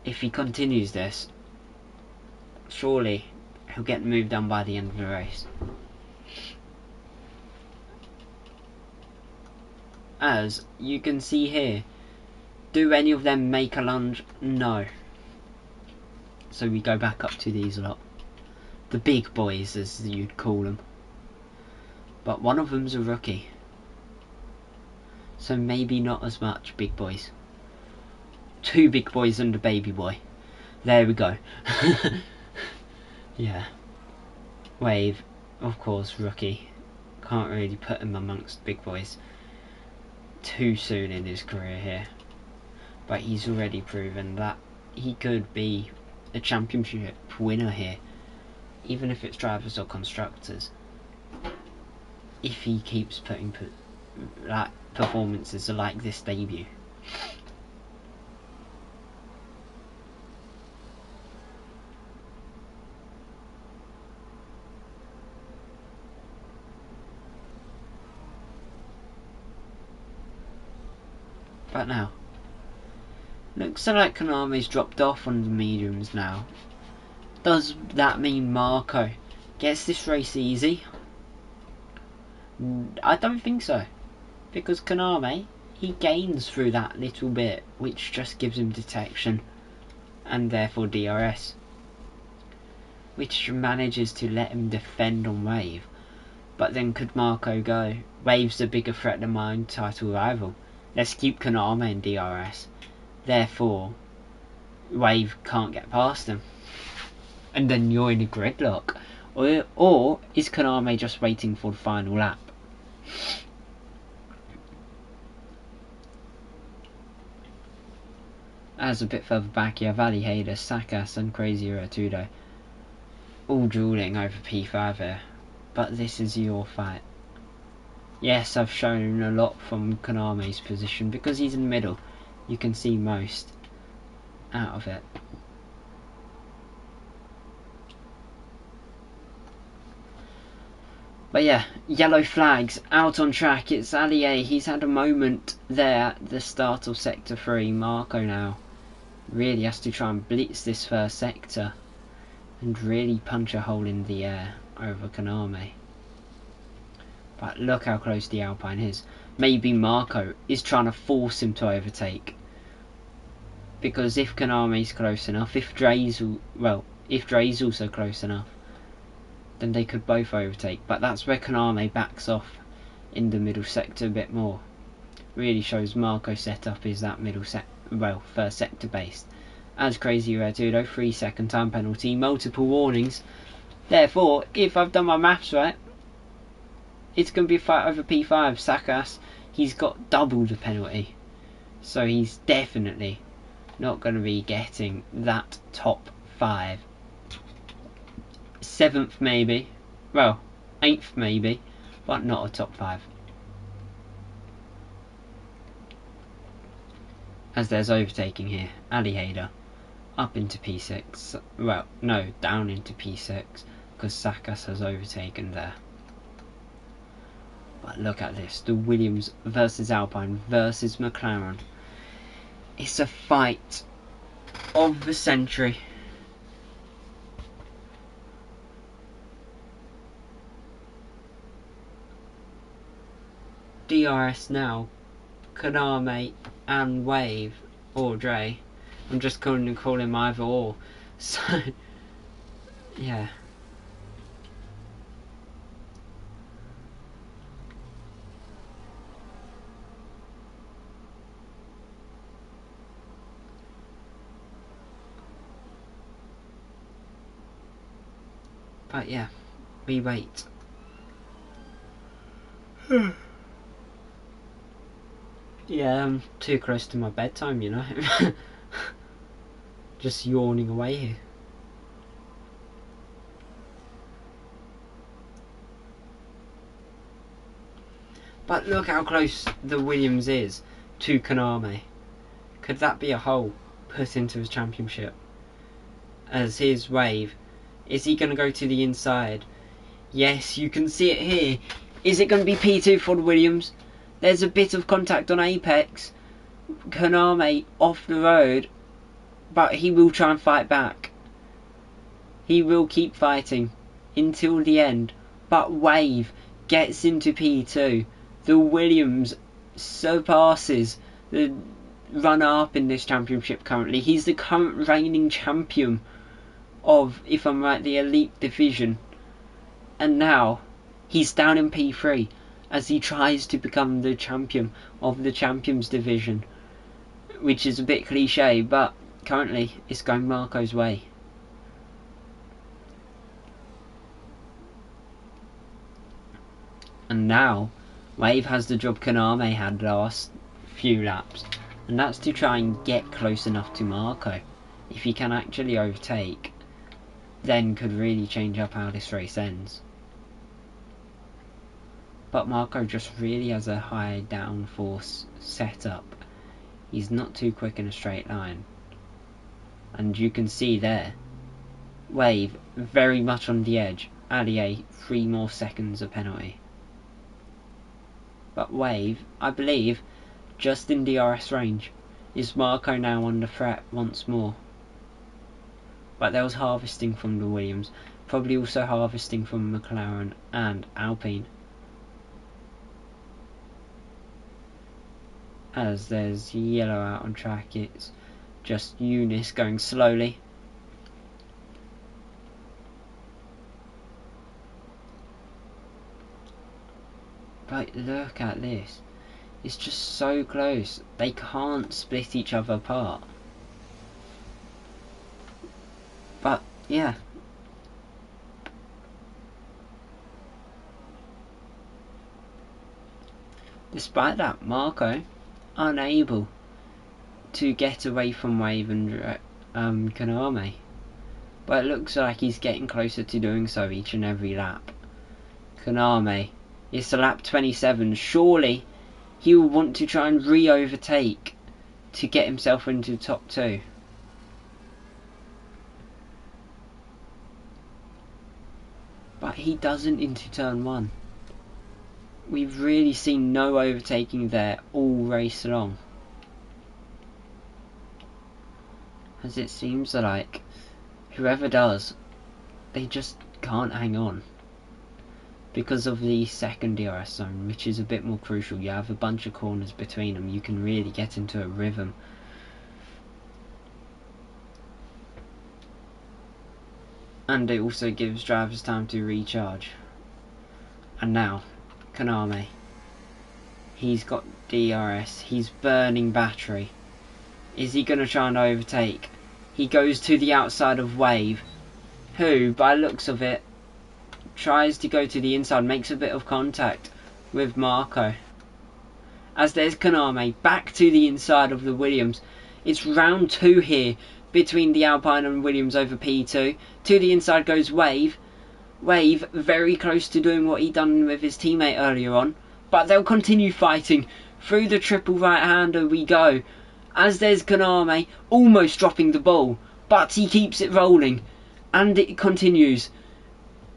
If he continues this, surely he'll get moved down by the end of the race. As you can see here, do any of them make a lunge? No. So we go back up to these lot. The big boys, as you'd call them. But one of them's a rookie. So maybe not as much big boys. 2 big boys and a baby boy. There we go. Yeah. Wave, of course, rookie. Can't really put him amongst big boys too soon in his career here. But he's already proven that he could be a championship winner here. Even if it's drivers or constructors. If he keeps putting performances like this debut. But now, looks like Konami's dropped off on the mediums now. Does that mean Marco gets this race easy? I don't think so. Because Konami, he gains through that little bit, which just gives him detection and therefore DRS, which manages to let him defend on Wave. But then could Marco go, Wave's a bigger threat than my own title rival, let's keep Konami in DRS, therefore Wave can't get past him, and then you're in a gridlock. Or is Konami just waiting for the final lap? As a bit further back, yeah, Valley Hader, Sakas and Crazy Ratudo all dueling over P5 here. But this is your fight. Yes, I've shown a lot from Konami's position because he's in the middle. You can see most out of it. But yeah, yellow flags out on track. It's Allier. He's had a moment there at the start of sector 3. Marco now really has to try and blitz this first sector and really punch a hole in the air over Konami. But look how close the Alpine is. Maybe Marco is trying to force him to overtake. Because if Konami's close enough, if Dre's also close enough, then they could both overtake. But that's where Konami backs off in the middle sector a bit more. Really shows Marco's setup is that first sector based. As Crazy Red 3-second time penalty, multiple warnings. Therefore, if I've done my maths right, it's going to be a fight over P5. Sakas, he's got double the penalty. So he's definitely not going to be getting that top 5. 7th maybe. Well, 8th maybe. But not a top 5. As there's overtaking here. Ali Hader up into P6. Well, no, down into P6. Because Sakas has overtaken there. But look at this. The Williams versus Alpine versus McLaren. It's a fight of the century. DRS now, Konami and Wave, or Dre. I'm just calling him either or. So, yeah. But yeah, we wait. Yeah, I'm too close to my bedtime, you know. Just yawning away here. But look how close the Williams is to Konami. Could that be a hole put into his championship? As his Wave, is he going to go to the inside? Yes, you can see it here. Is it going to be P2 for the Williams? There's a bit of contact on Apex. Konami off the road, but he will try and fight back. He will keep fighting until the end. But Wave gets into P2. The Williams surpasses the runner-up in this championship currently. He's the current reigning champion of, if I'm right, the Elite Division. And now he's down in P3 as he tries to become the champion of the Champions Division, which is a bit cliche, but currently it's going Marco's way. And now Wave has the job Konami had last few laps, and that's to try and get close enough to Marco. If he can actually overtake, then could really change up how this race ends. But Marco just really has a high downforce setup. He's not too quick in a straight line. And you can see there, Wave very much on the edge. Allier 3 more seconds of penalty. But Wave, I believe, just in DRS range. Is Marco now under threat once more? But there was harvesting from the Williams. Probably also harvesting from McLaren and Alpine. As there's yellow out on track, it's just Eunice going slowly. But look at this. It's just so close. They can't split each other apart. But yeah. Despite that, Marco unable to get away from Wave and Konami. But it looks like he's getting closer to doing so each and every lap. Konami, it's a lap 27. Surely he will want to try and re-overtake to get himself into the top 2. But he doesn't into turn 1. we've really seen no overtaking there all race long. As it seems like whoever does, they just can't hang on. Because of the second DRS zone, which is a bit more crucial. You have a bunch of corners between them, you can really get into a rhythm. And it also gives drivers time to recharge. And now, Konami. He's got DRS, he's burning battery. Is he going to try and overtake? He goes to the outside of Wave, who, by looks of it, tries to go to the inside, makes a bit of contact with Marco. As there's Konami back to the inside of the Williams. It's round 2 here between the Alpine and Williams over P2. To the inside goes Wave. Wave very close to doing what he done with his teammate earlier on. But they'll continue fighting. Through the triple right-hander we go. As there's Konami almost dropping the ball. But he keeps it rolling. And it continues.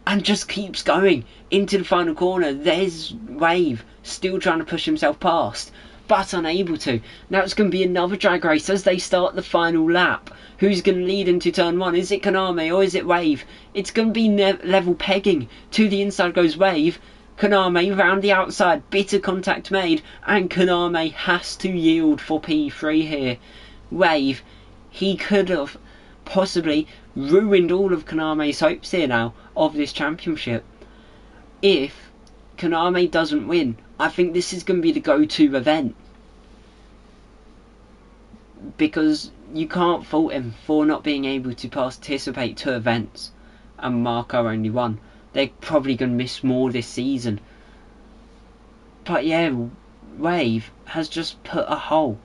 And just keeps going into the final corner. There's Wave still trying to push himself past, but unable to. Now it's going to be another drag race as they start the final lap. Who's going to lead into turn 1? Is it Konami or is it Wave? It's going to be level pegging. To the inside goes Wave. Konami round the outside. Bitter contact made. And Konami has to yield for P3 here. Wave, he could have possibly ruined all of Konami's hopes here now of this championship. If Konami doesn't win, I think this is going to be the go-to event. Because you can't fault him for not being able to participate to events. And Marco only won. They're probably going to miss more this season. But yeah, Wave has just put a hole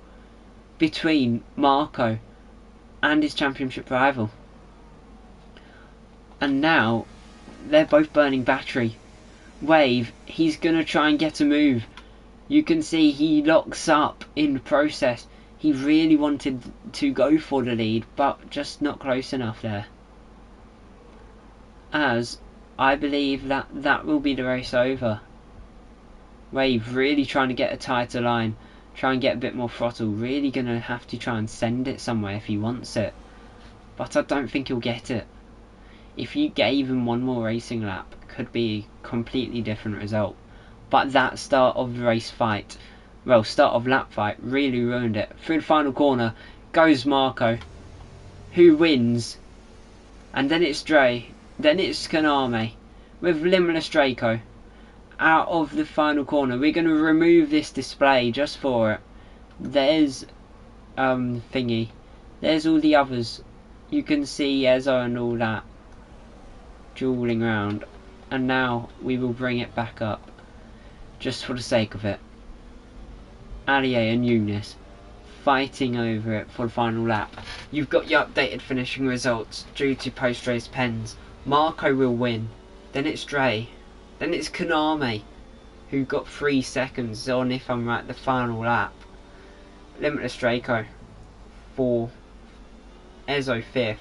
between Marco and his championship rival. And now they're both burning battery. Wave, he's going to try and get a move. You can see he locks up in the process. He really wanted to go for the lead, but just not close enough there. As I believe that will be the race over. Wave really trying to get a tighter line. Try and get a bit more throttle. Really going to have to try and send it somewhere if he wants it. But I don't think he'll get it. If you gave him one more racing lap, could be a completely different result. But that start of the race fight, well, start of lap fight, really ruined it. Through the final corner goes Marco, who wins. And then it's Dre, then it's Konami, with Limitless Draco out of the final corner. We're going to remove this display just for it. There's thingy. There's all the others. You can see Ezo and all that dueling around. And now we will bring it back up, just for the sake of it. Allier and Eunice fighting over it for the final lap. You've got your updated finishing results due to post-race pens. Marco will win. Then it's Dre. Then it's Konami, who got 3 seconds on, if I'm right, the final lap. Limitless Draco 4th. Ezo 5th.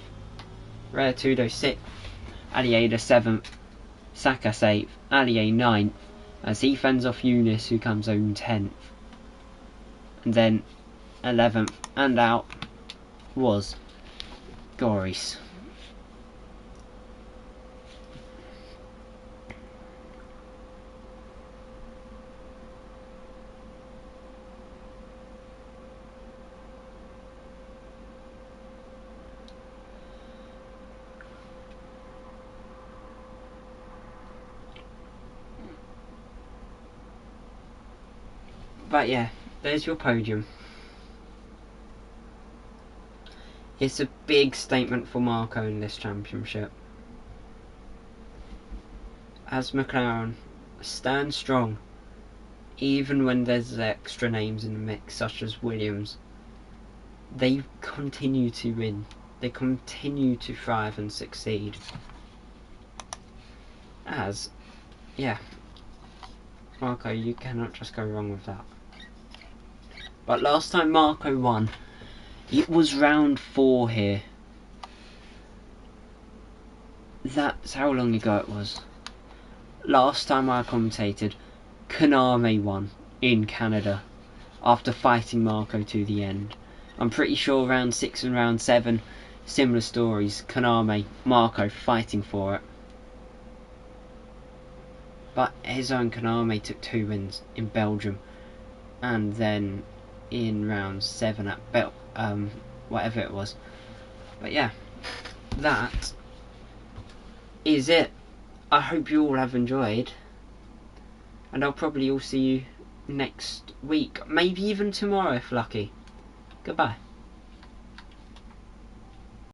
Rare Tudo 6th. Allier 7th. Saka 8th. Allier 9th. As he fends off Eunice, who comes home 10th. And then 11th and out was Goris. But yeah, there's your podium. It's a big statement for Marco in this championship, as McLaren stand strong even when there's extra names in the mix such as Williams. They continue to win, they continue to thrive and succeed. As, yeah, Marco, you cannot just go wrong with that. But last time Marco won, it was round 4 here. That's how long ago it was. Last time I commentated, Konami won in Canada after fighting Marco to the end. I'm pretty sure round 6 and round 7, similar stories. Konami, Marco fighting for it. But Ezo and Konami took 2 wins in Belgium, and then in round 7 at whatever it was. But yeah, that is it. I hope you all have enjoyed, and I'll probably all see you next week, maybe even tomorrow if lucky. Goodbye.